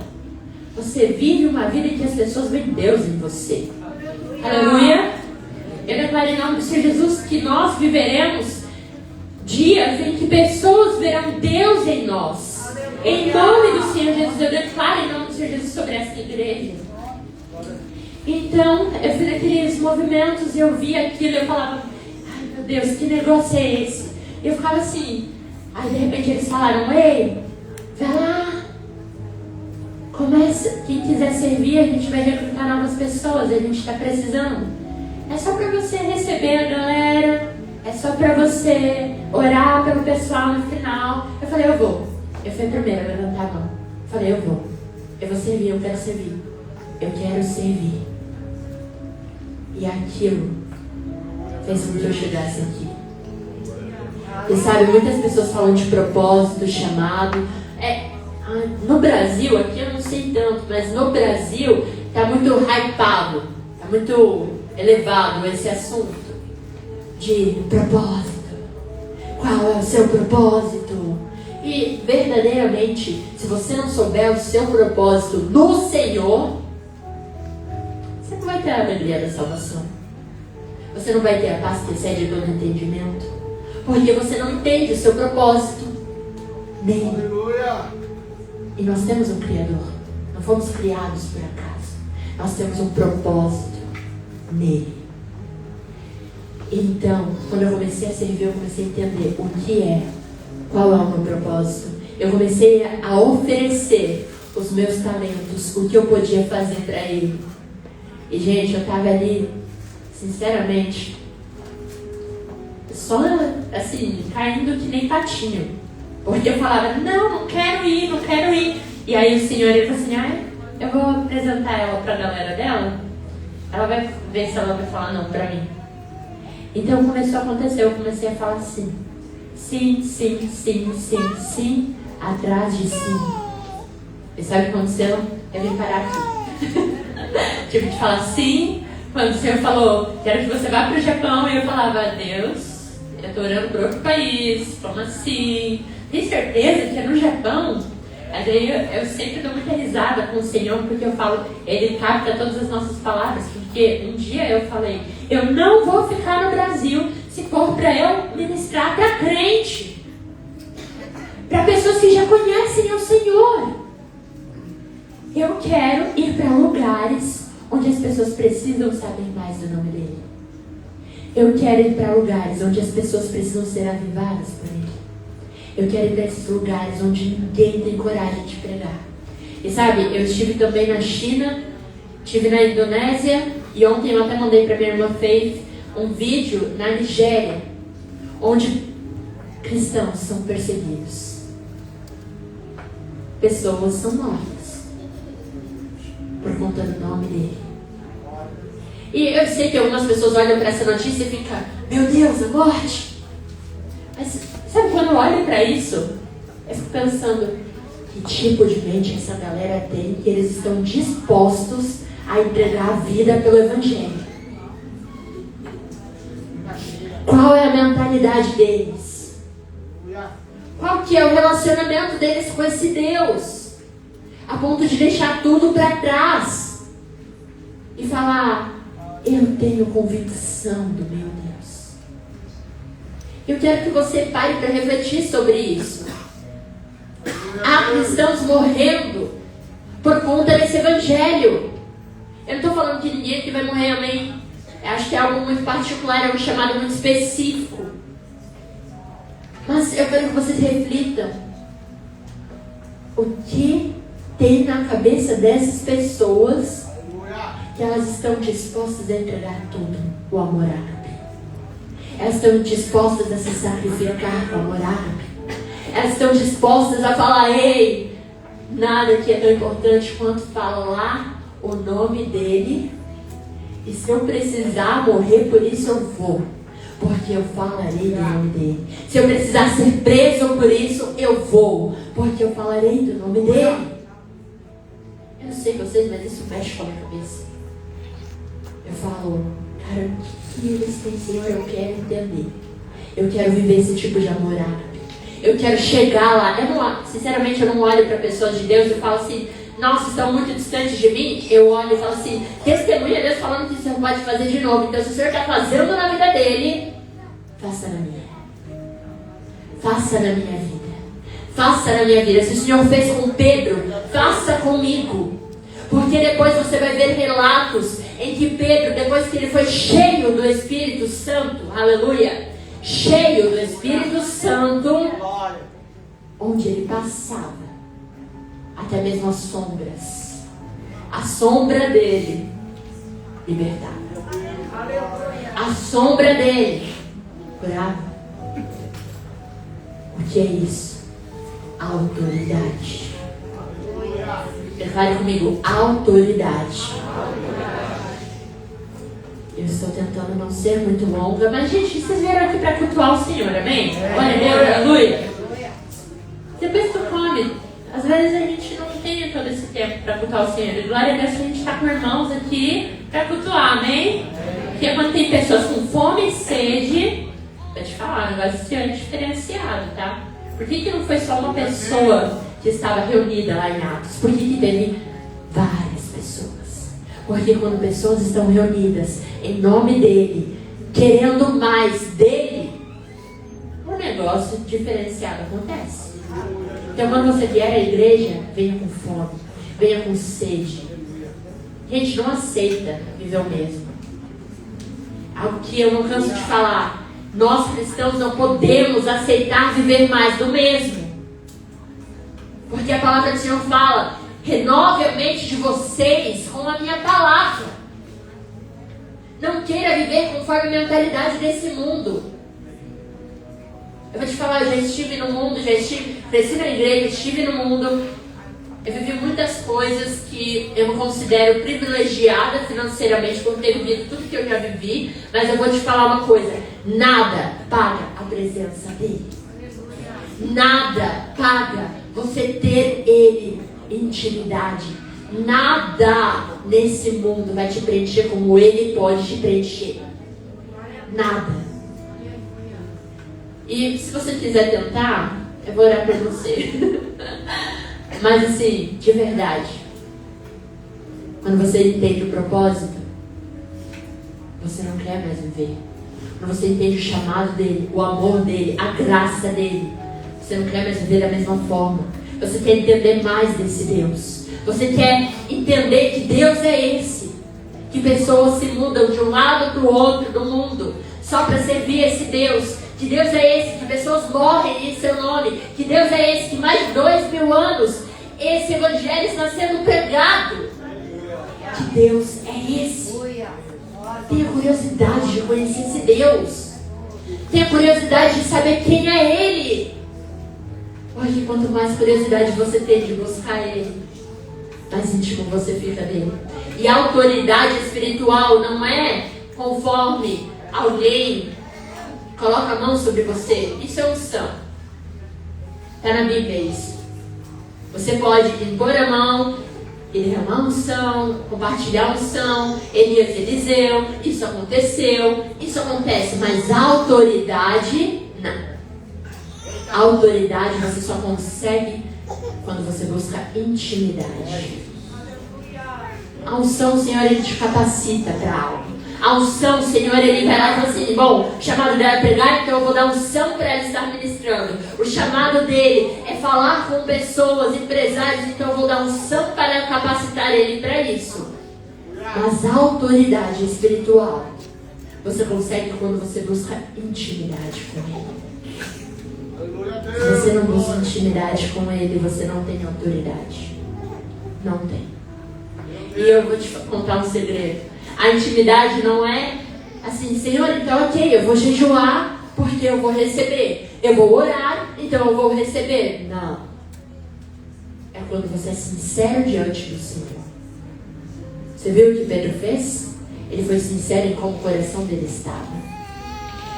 você vive uma vida em que as pessoas veem Deus em você. Aleluia! Eu declaro em nome do Senhor Jesus que nós viveremos dias em que pessoas verão Deus em nós. Em nome do Senhor Jesus, eu declaro em nome do Senhor Jesus sobre essa igreja. Então, eu fui naqueles movimentos e eu vi aquilo e eu falava, ai meu Deus, que negócio é esse? E eu ficava assim. Aí de repente eles falaram, ei, vai lá, começa, quem quiser servir, a gente vai recrutar novas pessoas, a gente está precisando. É só para você receber a galera, é só para você orar pelo pessoal no final. Eu falei, eu vou. Eu fui a primeira a levantar a mão. Eu falei, eu vou servir, eu quero servir. Eu quero servir. E aquilo fez com que eu chegasse aqui. E sabe, muitas pessoas falam de propósito, chamado. No Brasil, aqui eu não sei tanto, mas no Brasil está muito hypado, está muito elevado esse assunto de propósito. Qual é o seu propósito? E verdadeiramente, se você não souber o seu propósito no Senhor, você não vai ter a alegria da salvação. Você não vai ter a paz que excede todo entendimento. Porque você não entende o seu propósito nele. E nós temos um Criador. Não fomos criados por acaso. Nós temos um propósito nele. Então, quando eu comecei a servir, eu comecei a entender o que é, qual é o meu propósito. Eu comecei a oferecer os meus talentos, o que eu podia fazer para ele. E, gente, eu estava ali, sinceramente, só assim, caindo que nem patinho. Porque eu falava, não quero ir, não quero ir. E aí o Senhor, ele falou assim, eu vou apresentar ela para a galera dela. Ela vai ver se ela vai falar não para mim. Então começou a acontecer, eu comecei a falar sim. Sim, sim, sim, sim, sim, atrás de sim. E sabe o que aconteceu? Eu vim parar aqui. Tive que falar sim. Quando o Senhor falou, quero que você vá para o Japão, e eu falava, Deus, eu estou orando para outro país, como assim? Tem certeza que é no Japão? Mas aí eu sempre dou muita risada com o Senhor, porque eu falo, Ele capta todas as nossas palavras. Porque um dia eu falei, eu não vou ficar no Brasil se for para eu ministrar para crente, para pessoas que já conhecem o Senhor. Eu quero ir para lugares onde as pessoas precisam saber mais do nome dele. Eu quero ir para lugares onde as pessoas precisam ser avivadas por ele. Eu quero ir para esses lugares onde ninguém tem coragem de pregar. E sabe, eu estive também na China, estive na Indonésia, e ontem eu até mandei para minha irmã Faith um vídeo na Nigéria, onde cristãos são perseguidos. Pessoas são mortas por conta do nome dele. E eu sei que algumas pessoas olham para essa notícia e ficam, meu Deus, a morte. Mas sabe, quando eu olho para isso, eu fico pensando, que tipo de mente essa galera tem, que eles estão dispostos a entregar a vida pelo Evangelho? Qual é a mentalidade deles? Qual que é o relacionamento deles com esse Deus? A ponto de deixar tudo para trás e falar, eu tenho convicção do meu Deus. Eu quero que você pare para refletir sobre isso. Há cristãos morrendo por conta desse evangelho. Eu não estou falando que ninguém aqui vai morrer, amém? Eu acho que é algo muito particular, é um chamado muito específico. Mas eu quero que vocês reflitam. O que tem na cabeça dessas pessoas que elas estão dispostas a entregar tudo, o amor ágape? Elas estão dispostas a se sacrificar com o amor ágape? Elas estão dispostas a falar, ei, nada que é tão importante quanto falar o nome dele, e se eu precisar morrer por isso eu vou, porque eu falarei do nome dele. Se eu precisar ser preso por isso eu vou, porque eu falarei do nome dele. Eu não sei vocês, mas isso mexe com a minha cabeça. Eu falo, cara, o que eles têm, Senhor? Eu quero entender. Eu quero viver esse tipo de amor ágape. Eu quero chegar lá. Sinceramente, eu não olho para pessoas de Deus e falo assim, nossa, estão muito distantes de mim. Eu olho e falo assim, testemunha Deus falando que o Senhor pode fazer de novo. Então, se o Senhor está fazendo na vida dele, faça na minha. Faça na minha vida. Faça na minha vida. Se o Senhor fez com Pedro, faça comigo. Porque depois você vai ver relatos em que Pedro, depois que ele foi cheio do Espírito Santo, aleluia, cheio do Espírito Santo, onde ele passava, até mesmo as sombras, a sombra dele libertava, a sombra dele curava. O que é isso? Autoridade. Fale comigo, autoridade. Eu estou tentando não ser muito longa, mas gente, vocês vieram aqui para cultuar o Senhor, amém? Glória a Deus, aleluia. Depois tu come. Às vezes a gente não tem todo esse tempo para cultuar o Senhor. E glória a Deus que a gente está com irmãos aqui para cultuar, amém? Porque quando tem pessoas com fome e sede, vou te falar, o negócio é diferenciado, tá? Por que não foi só uma pessoa que estava reunida lá em Atos? Por que teve várias pessoas? Porque quando pessoas estão reunidas em nome dele, querendo mais dele, um negócio diferenciado acontece. Então quando você vier à igreja, venha com fome. venha com sede. Gente, não aceita viver o mesmo. Algo que eu não canso de falar. Nós cristãos não podemos aceitar viver mais do mesmo. Porque a palavra do Senhor fala: renove a mente de vocês com a minha palavra. Não queira viver conforme a mentalidade desse mundo. Eu vou te falar, eu já estive no mundo, cresci na igreja, estive no mundo. Eu vivi muitas coisas que eu me considero privilegiada financeiramente por ter vivido tudo que eu já vivi. Mas eu vou te falar uma coisa: nada paga a presença dele. Nada paga você ter ele em intimidade. Nada nesse mundo vai te preencher como ele pode te preencher. Nada. E se você quiser tentar, eu vou orar por você. Mas assim, de verdade, quando você entende o propósito, você não quer mais viver. Quando você entende o chamado dele, o amor dele, a graça dele, você não quer mais viver da mesma forma. Você quer entender mais desse Deus. Você quer entender que Deus é esse. Que pessoas se mudam de um lado para o outro do mundo só para servir esse Deus. Que Deus é esse que pessoas morrem em seu nome. Que Deus é esse que mais de 2000 anos esse evangelho está sendo pregado. Que Deus é esse. Tenha curiosidade de conhecer esse Deus. Tenha curiosidade de saber quem é Ele. Hoje, quanto mais curiosidade você tem de buscar Ele, mais íntimo você fica dele. E a autoridade espiritual não é conforme alguém coloca a mão sobre você. Isso é unção. Está na Bíblia isso. Você pode impor a mão, ele derramar unção, compartilhar unção, Elias e Eliseu, isso aconteceu, isso acontece, mas a autoridade, não. A autoridade você só consegue quando você busca intimidade. A unção, o Senhor, ele te capacita para algo. A unção, o Senhor, ele vai lá e fala assim: bom, o chamado dela é pregar, então eu vou dar unção para ela estar ministrando. O chamado dele é falar com pessoas, empresários, então eu vou dar unção para capacitar ele para isso. Mas a autoridade espiritual você consegue quando você busca intimidade com ele. Se você não busca intimidade com ele, você não tem autoridade. Não tem. E eu vou te contar um segredo. A intimidade não é assim: Senhor, então ok, eu vou jejuar porque eu vou receber. Eu vou orar, então eu vou receber. Não. É quando você é sincero diante do Senhor. Você viu o que Pedro fez? Ele foi sincero em como o coração dele estava.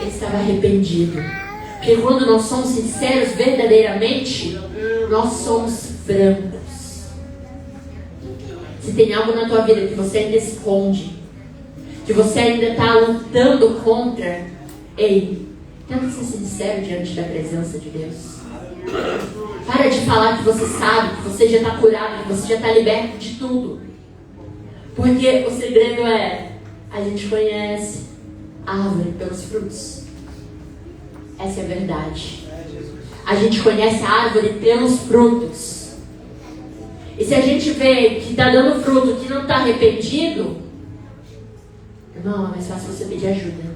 Ele estava arrependido. Porque quando nós somos sinceros verdadeiramente, nós somos francos. Se tem algo na tua vida que você ainda esconde, que você ainda está lutando contra, ei, tenta ser sincero diante da presença de Deus. Para de falar que você sabe, que você já está curado, que você já está liberto de tudo. Porque o segredo é: a gente conhece a árvore pelos frutos. Essa é a verdade. A gente conhece a árvore pelos frutos. E se a gente vê que está dando fruto, que não está arrependido, irmão, é mais fácil você pedir ajuda.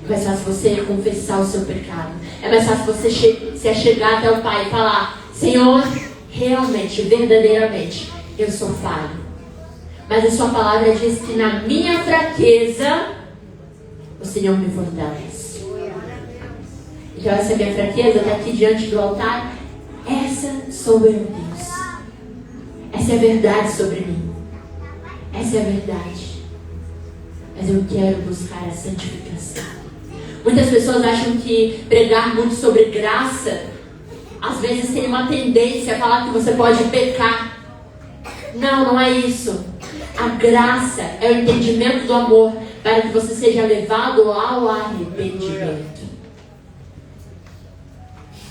É mais fácil você confessar o seu pecado. É mais fácil você se achegar até o Pai e falar: Senhor, realmente, verdadeiramente, eu sou falho. Mas a sua palavra diz que na minha fraqueza, o Senhor me fortalece. Então essa minha fraqueza está aqui diante do altar. Essa sou eu, Deus. Essa é a verdade sobre mim. Essa é a verdade. Mas eu quero buscar a santificação. Muitas pessoas acham que pregar muito sobre graça, às vezes tem uma tendência a falar que você pode pecar. Não, não é isso. A graça é o entendimento do amor para que você seja levado ao arrependimento.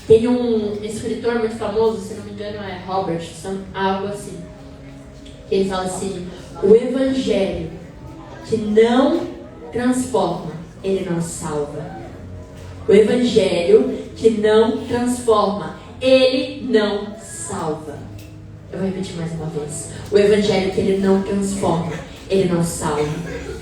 Tem um escritor muito famoso, se não me engano é Robertson, algo assim, que ele fala assim: o evangelho que não transforma, ele não salva. O evangelho que não transforma, ele não salva. Eu vou repetir mais uma vez. O evangelho que ele não transforma, ele não salva.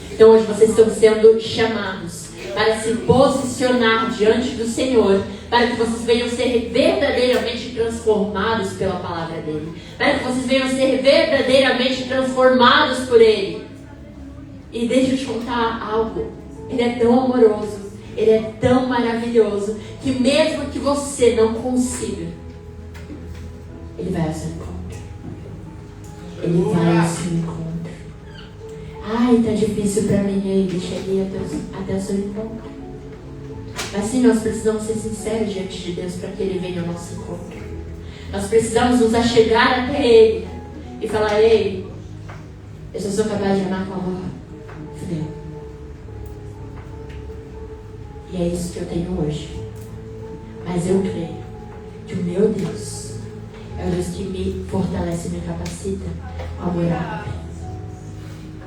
Então hoje vocês estão sendo chamados para se posicionar diante do Senhor, para que vocês venham ser verdadeiramente transformados pela palavra dele, para que vocês venham ser verdadeiramente transformados por ele. E deixa eu te contar algo. Ele é tão amoroso, ele é tão maravilhoso, que mesmo que você não consiga, ele vai ao seu encontro. Ele vai ao seu encontro. Ai, tá difícil pra mim. Aí, deixa ele ir até o seu encontro. Mas sim, nós precisamos ser sinceros diante de Deus para que ele venha ao nosso encontro. Nós precisamos nos achegar até ele e falar: ei, eu só sou capaz de amar com amor. Fudeu. E é isso que eu tenho hoje. Mas eu creio que o meu Deus é o Deus que me fortalece e me capacita com amor ágape.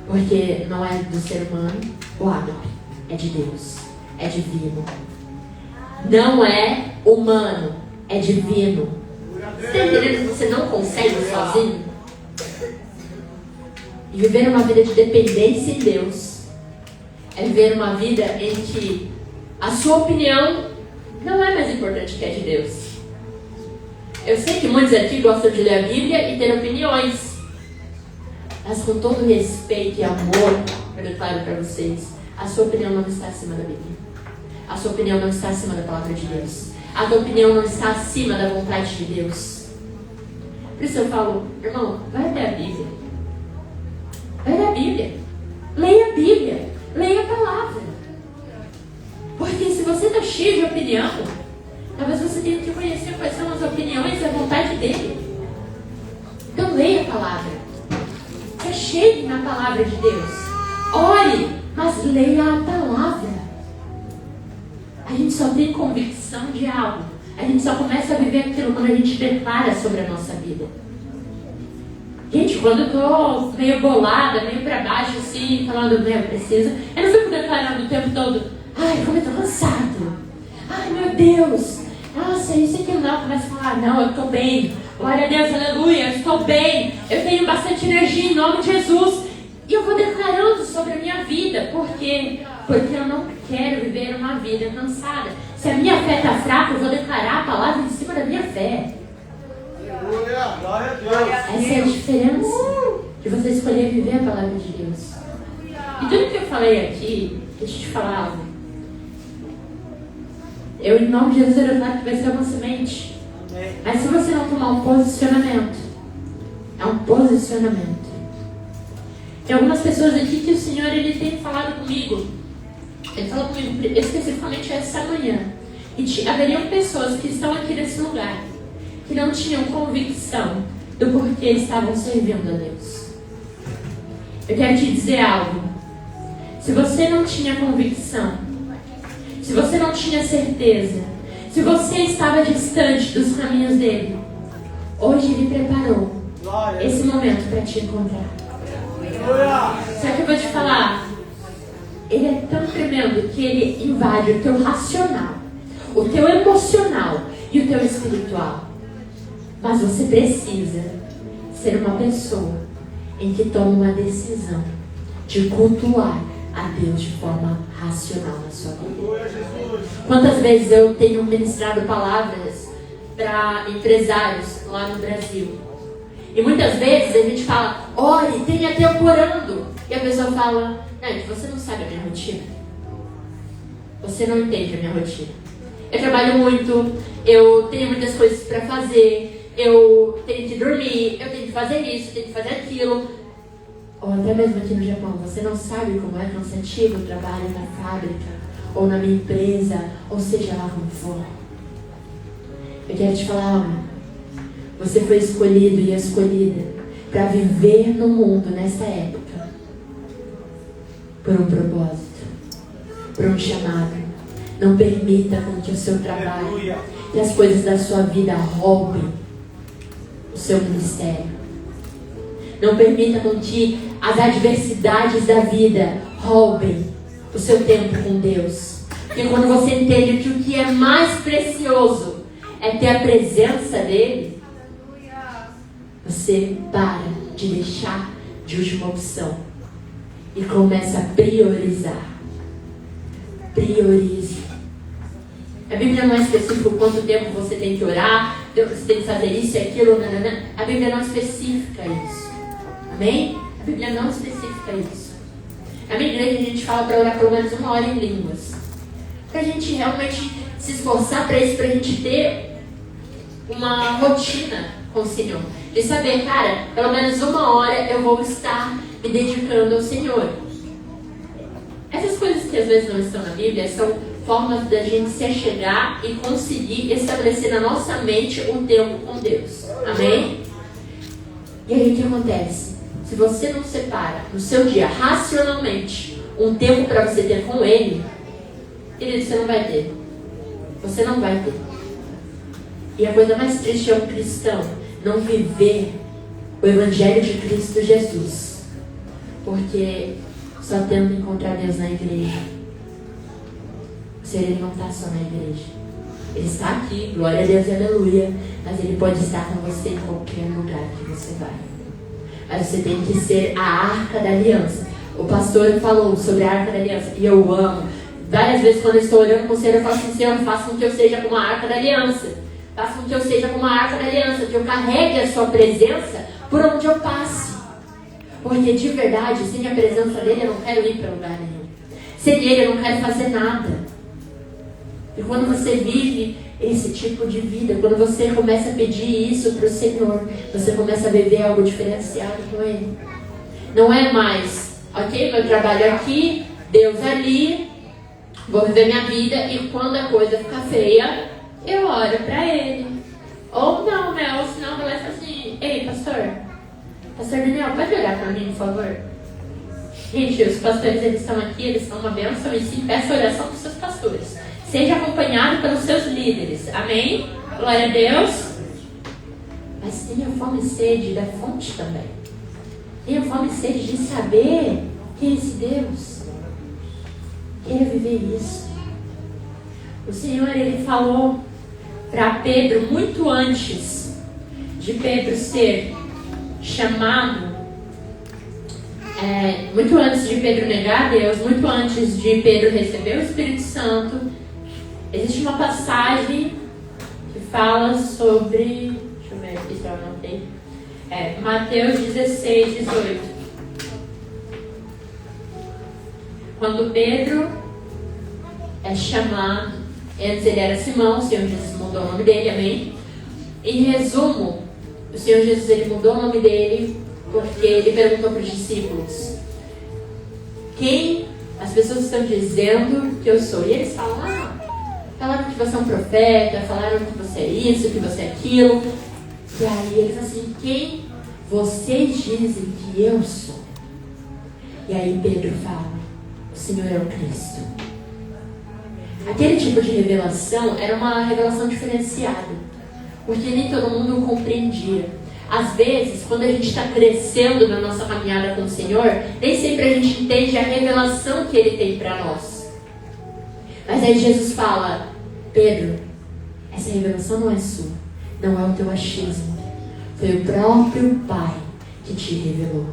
Porque não é do ser humano o ágape, é de Deus, é divino. Não é humano, é divino. Você está entendendo que você não consegue sozinho? E viver uma vida de dependência em Deus é viver uma vida em que a sua opinião não é mais importante que a de Deus. Eu sei que muitos aqui gostam de ler a Bíblia e ter opiniões. Mas com todo respeito e amor, eu declaro para vocês, a sua opinião não está acima da Bíblia. A sua opinião não está acima da palavra de Deus. A tua opinião não está acima da vontade de Deus. Por isso eu falo, irmão, vai ler a Bíblia. Vai ler a Bíblia. Leia a Bíblia. Leia a palavra. Porque se você está cheio de opinião, talvez você tenha que conhecer quais são as opiniões e a vontade dele. Então leia a palavra. Chegue na palavra de Deus. Ore, mas leia a palavra. A gente só tem convicção de algo. A gente só começa a viver aquilo quando a gente declara sobre a nossa vida. Gente, quando eu tô meio bolada, meio pra baixo assim, falando, meu, preciso, eu não fico declarando o tempo todo: ai, como eu tô cansado. Ai, meu Deus. Nossa, isso aqui não. Começa a falar: não, eu tô bem. Glória a Deus, aleluia, eu estou bem, eu tenho bastante energia em nome de Jesus. E eu vou declarando sobre a minha vida. Por quê? Porque eu não quero viver uma vida cansada. Se a minha fé está fraca, eu vou declarar a palavra em cima da minha fé. Glória a Deus. Essa é a diferença de você escolher viver a palavra de Deus. E tudo que eu falei aqui, deixa eu te falar algo. Eu, em nome de Jesus, eu declaro que vai ser uma semente. Mas se você não tomar um posicionamento, é um posicionamento. Tem algumas pessoas aqui que o Senhor ele tem falado comigo. Ele falou comigo especificamente essa manhã. E haveriam pessoas que estão aqui nesse lugar que não tinham convicção do porquê estavam servindo a Deus. Eu quero te dizer algo. Se você não tinha convicção, se você não tinha certeza, se você estava distante dos caminhos dele, hoje ele preparou esse momento para te encontrar. Só que eu vou te falar, ele é tão tremendo que ele invade o teu racional, o teu emocional e o teu espiritual. Mas você precisa ser uma pessoa em que toma uma decisão de cultuar a Deus de forma racional na sua vida. Quantas vezes eu tenho ministrado palavras para empresários lá no Brasil? E muitas vezes a gente fala: ore, tenha tempo orando. E a pessoa fala: não, você não sabe a minha rotina. Você não entende a minha rotina. Eu trabalho muito, eu tenho muitas coisas para fazer, eu tenho que dormir, eu tenho que fazer isso, eu tenho que fazer aquilo. Ou até mesmo aqui no Japão, você não sabe como é cansativo o trabalho na fábrica, ou na minha empresa, ou seja lá como for. Eu quero te falar algo. Você foi escolhido e escolhida para viver no mundo nessa época por um propósito, por um chamado. Não permita com que o seu trabalho e as coisas da sua vida roubem o seu ministério. Não permita com que as adversidades da vida roubem o seu tempo com Deus. Porque quando você entende que o que é mais precioso é ter a presença dele, você para de deixar de última opção e começa a priorizar. Priorize. A Bíblia não é específica quanto tempo você tem que orar, você tem que fazer isso e aquilo, nanana. A Bíblia não especifica isso. Amém? A Bíblia não especifica isso. Na minha igreja a gente fala para orar pelo menos 1 hora em línguas. Para a gente realmente se esforçar para isso, para a gente ter uma rotina com o Senhor. De saber, cara, pelo menos 1 hora eu vou estar me dedicando ao Senhor. Essas coisas que às vezes não estão na Bíblia são formas da gente se achegar e conseguir estabelecer na nossa mente um tempo com Deus. Amém? E aí o que acontece? Se você não separa no seu dia, racionalmente, um tempo para você ter com Ele, querido, você não vai ter. Você não vai ter. E a coisa mais triste é um cristão não viver o Evangelho de Cristo Jesus. Porque só tendo encontrar Deus na igreja. Ele não está só na igreja. Ele está aqui, glória a Deus, aleluia. Mas Ele pode estar com você em qualquer lugar que você vai. Mas você tem que ser a arca da aliança. O pastor falou sobre a arca da aliança. E eu amo. Várias vezes quando eu estou orando com o Senhor, eu falo assim: Senhor, faça com que eu seja como a arca da aliança. Faça com que eu seja como a arca da aliança. Que eu carregue a sua presença por onde eu passe. Porque de verdade, sem a presença dele, eu não quero ir para lugar nenhum. Sem ele, eu não quero fazer nada. E quando você vive esse tipo de vida, quando você começa a pedir isso para o Senhor, você começa a viver algo diferenciado com Ele. Não é mais, ok, meu trabalho aqui, Deus ali, vou viver minha vida e quando a coisa ficar feia, eu oro para Ele. Ou não, né? Ou senão vai lá assim: ei, pastor Daniel, pode orar para mim, por favor? Gente, os pastores, eles estão aqui, eles são uma bênção e sim, peça oração dos seus pastores. Seja acompanhado pelos seus líderes. Amém? Glória a Deus. Mas tenha fome e sede da fonte também. Tenha fome e sede de saber quem é esse Deus. Queira viver isso. O Senhor, Ele falou para Pedro muito antes de Pedro ser chamado, muito antes de Pedro negar a Deus, muito antes de Pedro receber o Espírito Santo. Existe uma passagem que fala sobre, deixa eu ver aqui se eu anotei, Mateus 16, 18. Quando Pedro é chamado, antes ele era Simão, o Senhor Jesus mudou o nome dele, amém? Em resumo, o Senhor Jesus, ele mudou o nome dele porque ele perguntou para os discípulos: quem as pessoas estão dizendo que eu sou? E eles falam: falaram que você é um profeta, falaram que você é isso, que você é aquilo. E aí eles assim: quem vocês dizem que eu sou? E aí Pedro fala: o Senhor é o Cristo. Aquele tipo de revelação era uma revelação diferenciada, porque nem todo mundo compreendia. Às vezes, quando a gente está crescendo na nossa caminhada com o Senhor, nem sempre a gente entende a revelação que Ele tem para nós. Mas aí Jesus fala: Pedro, essa revelação não é sua, não é o teu achismo, foi o próprio Pai que te revelou.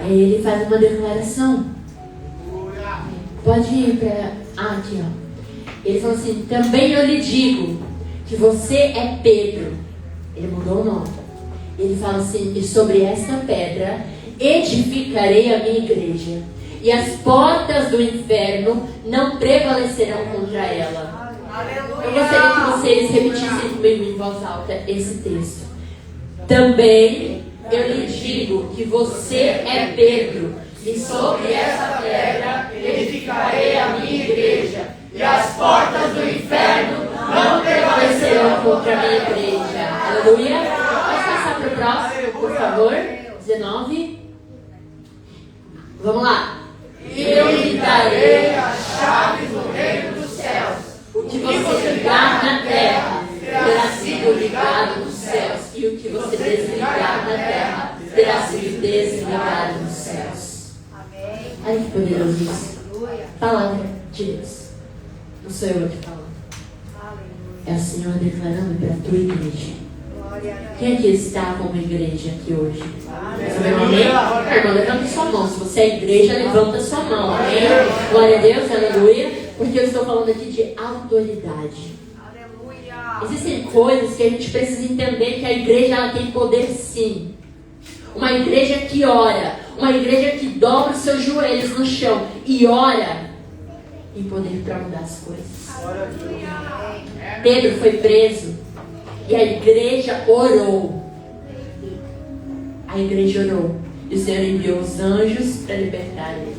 Aí Ele faz uma declaração. Pode ir para... aqui, ó. Ele falou assim: também eu lhe digo que você é Pedro. Ele mudou o nome. Ele fala assim: e sobre esta pedra edificarei a minha igreja, e as portas do inferno não prevalecerão contra ela. Aleluia. Eu gostaria que vocês repetissem comigo em voz alta esse texto. Também eu lhe digo que você é Pedro, e sobre essa pedra edificarei a minha igreja, e as portas do inferno não prevalecerão contra a minha igreja. Aleluia. Pode passar para o próximo, por favor. 19. Vamos lá. Eu lhe darei as chaves do reino dos céus. O que você ligar na terra terá sido ligado nos céus, e o que você desligar na terra terá sido desligado nos céus. Olha que poderoso isso. Palavra de Deus. Não sou eu que falo. É o Senhor declarando para a tua igreja. Quem aqui está como igreja aqui hoje? Amém? Irmão, levanta sua mão. Se você é igreja, levanta sua mão. Amém? Glória a Deus, aleluia. Porque eu estou falando aqui de autoridade. Existem coisas que a gente precisa entender que a igreja ela tem poder sim. Uma igreja que ora, uma igreja que dobra os seus joelhos no chão e ora, tem poder para mudar as coisas. Pedro foi preso e a igreja orou. A igreja orou e o Senhor enviou os anjos para libertar ele.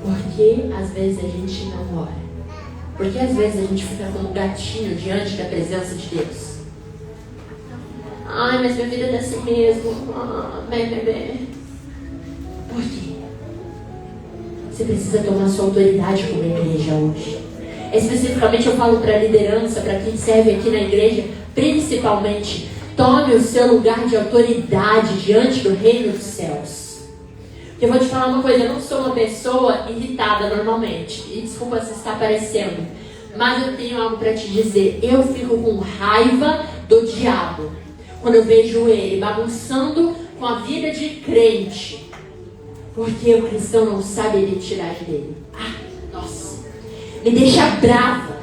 Porque às vezes a gente não ora. Porque às vezes a gente fica como um gatinho diante da presença de Deus. Ai, mas minha vida é assim mesmo. Por quê? Você precisa tomar sua autoridade como igreja hoje. Especificamente eu falo para a liderança, para quem serve aqui na igreja, principalmente, tome o seu lugar de autoridade diante do reino dos céus. Eu vou te falar uma coisa, eu não sou uma pessoa irritada normalmente. E desculpa se está aparecendo. Mas eu tenho algo para te dizer. Eu fico com raiva do diabo quando eu vejo ele bagunçando com a vida de crente. Porque o cristão não sabe a identidade dele. Nossa. Me deixa brava.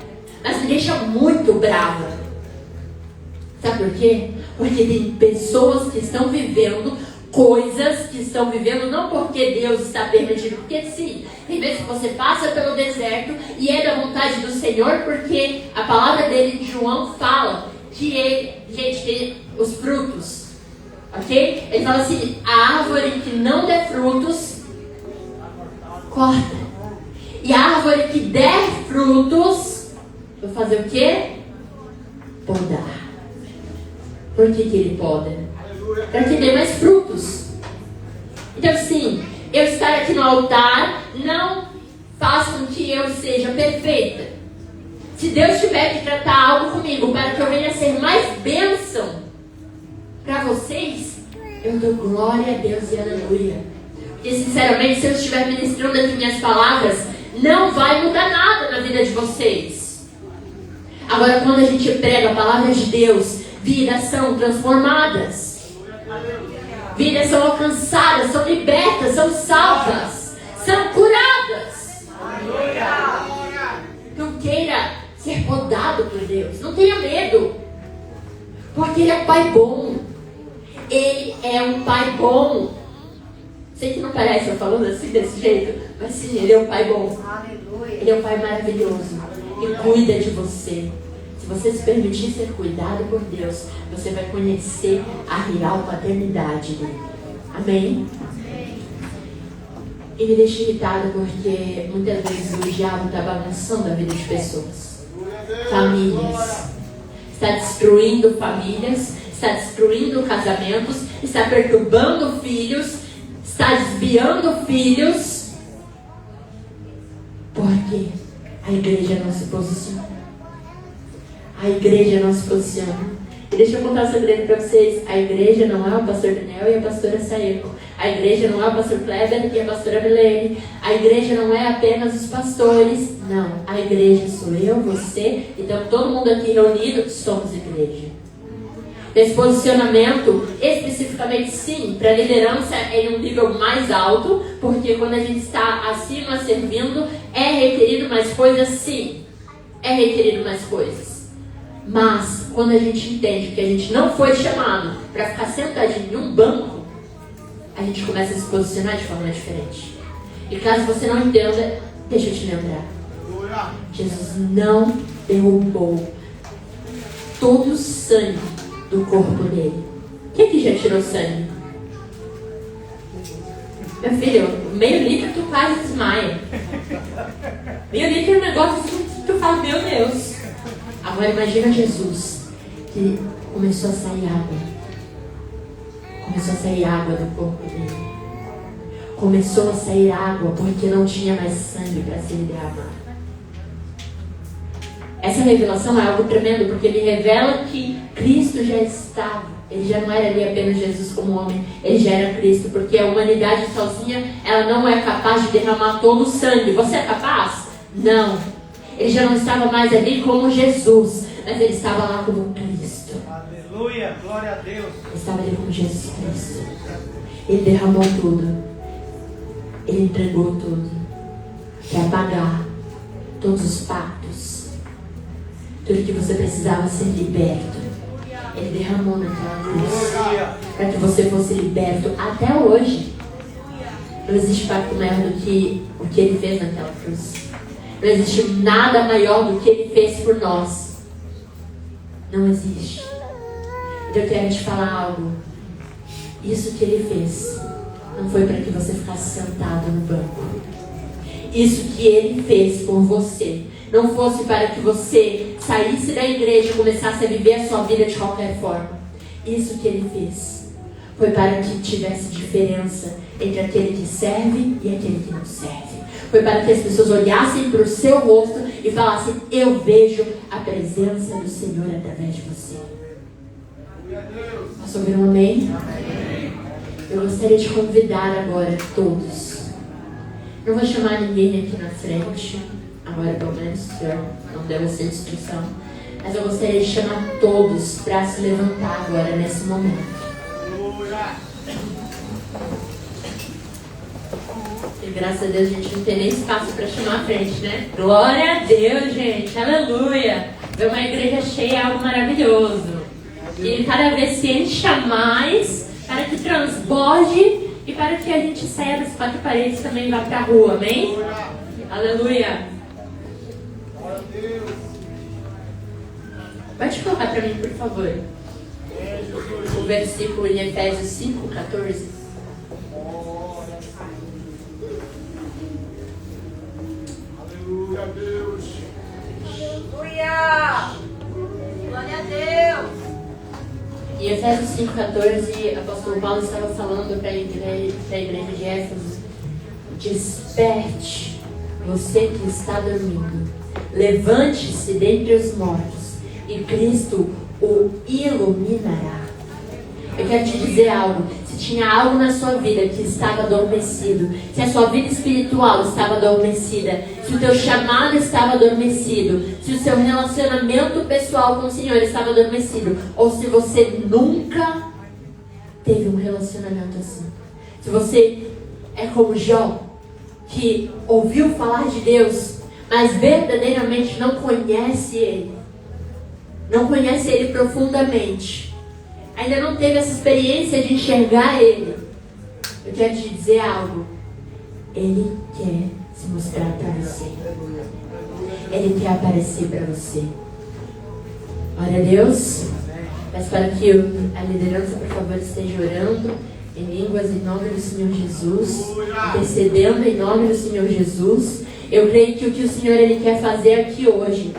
Mas me deixa muito brava. Sabe por quê? Porque tem pessoas que estão vivendo coisas que estão vivendo não porque Deus está permitindo, porque sim, tem vezes que você passa pelo deserto e é da vontade do Senhor, porque a palavra dele em João fala que ele, gente, tem os frutos, ok? Ele fala assim, a árvore que não der frutos, corta. E a árvore que der frutos, vou fazer o quê? Podar. Por que ele poda? Para que dê mais frutos. Então assim, eu estar aqui no altar não faz com que eu seja perfeita. Se Deus tiver que tratar algo comigo para que eu venha a ser mais bênção para vocês, eu dou glória a Deus e aleluia. Porque sinceramente, se eu estiver ministrando as minhas palavras, não vai mudar nada na vida de vocês. Agora, quando a gente prega a palavra de Deus, vidas são transformadas. Vidas são alcançadas, são libertas, são salvas, são curadas. Não queira ser podado por Deus. Não tenha medo. Porque Ele é um Pai bom. Ele é um Pai bom. Sei que não parece eu falando assim desse jeito, mas sim, Ele é um Pai bom. Ele é um Pai maravilhoso. E cuida de você. Se você se permitir ser cuidado por Deus, você vai conhecer a real paternidade dele. Amém? E me deixa irritada porque muitas vezes o diabo está bagunçando a vida de pessoas. Famílias. Está destruindo famílias, está destruindo casamentos, está perturbando filhos, está desviando filhos. Porque a igreja não se posiciona. A igreja não se posiciona. E deixa eu contar um segredo para vocês. A igreja não é o pastor Daniel e a pastora Saeco. A igreja não é o pastor Kleber e a pastora Milene. A igreja não é apenas os pastores. Não. A igreja sou eu, você. Então todo mundo aqui reunido somos igreja. Esse posicionamento, especificamente sim, para a liderança é em um nível mais alto. Porque quando a gente está acima servindo, é requerido mais coisas, sim. É requerido mais coisas. Mas, quando a gente entende que a gente não foi chamado para ficar sentadinho em um banco, a gente começa a se posicionar de forma diferente. E caso você não entenda, deixa eu te lembrar. Jesus não derrubou todo o sangue do corpo dele. Quem aqui já tirou sangue? Meu filho, meio litro tu quase desmaia. Meio litro é um negócio que tu fala, meu Deus. Agora imagina Jesus, que começou a sair água. Começou a sair água do corpo dele. Começou a sair água porque não tinha mais sangue para ser derramado. Essa revelação é algo tremendo, porque ele revela que Cristo já estava. Ele já não era ali apenas Jesus como homem, ele já era Cristo, porque a humanidade sozinha, ela não é capaz de derramar todo o sangue. Você é capaz? Não. Ele já não estava mais ali como Jesus, mas ele estava lá como Cristo. Aleluia, glória a Deus. Estava ali com Jesus Cristo. Ele derramou tudo. Ele entregou tudo para pagar todos os pactos. Tudo que você precisava ser liberto. Ele derramou naquela cruz para que você fosse liberto até hoje. Não existe pacto maior do que o que ele fez naquela cruz. Não existe nada maior do que ele fez por nós. Não existe. Então eu quero te falar algo. Isso que ele fez não foi para que você ficasse sentado no banco. Isso que ele fez por você não fosse para que você saísse da igreja e começasse a viver a sua vida de qualquer forma. Isso que ele fez foi para que tivesse diferença entre aquele que serve e aquele que não serve. Foi para que as pessoas olhassem para o seu rosto e falassem: eu vejo a presença do Senhor através de você. Posso ouvir um amém? Eu gostaria de convidar agora todos. Não vou chamar ninguém aqui na frente. Agora, pelo menos, o Senhor não deu essa instrução. Mas eu gostaria de chamar todos para se levantar agora, nesse momento. E graças a Deus a gente não tem nem espaço para chamar a frente, né? Glória a Deus, gente. Aleluia. Ver uma igreja cheia é algo maravilhoso. E cada vez se encha mais para que transborde e para que a gente saia das quatro paredes e também vá para a rua, amém? Aleluia. Pode colocar para mim, por favor, o versículo em Efésios 5:14. Aleluia, Deus. Aleluia. Glória a Deus. Em Efésios 5:14, o apóstolo Paulo estava falando para a igreja de Éfeso: desperte, você que está dormindo, levante-se dentre os mortos e Cristo o iluminará. Eu quero te dizer algo. Se tinha algo na sua vida que estava adormecido, se a sua vida espiritual estava adormecida, se o teu chamado estava adormecido, se o seu relacionamento pessoal com o Senhor estava adormecido, ou se você nunca teve um relacionamento assim, se você é como Jó, que ouviu falar de Deus, mas verdadeiramente não conhece Ele, não conhece Ele profundamente, ainda não teve essa experiência de enxergar Ele, eu quero te dizer algo. Ele quer se mostrar para você. Ele quer aparecer para você. Glória a Deus. Peço para que a liderança, por favor, esteja orando em línguas em nome do Senhor Jesus, intercedendo em nome do Senhor Jesus. Eu creio que o que o Senhor Ele quer fazer aqui hoje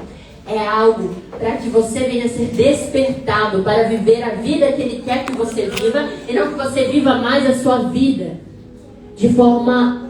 é algo para que você venha ser despertado para viver a vida que Ele quer que você viva, e não que você viva mais a sua vida de forma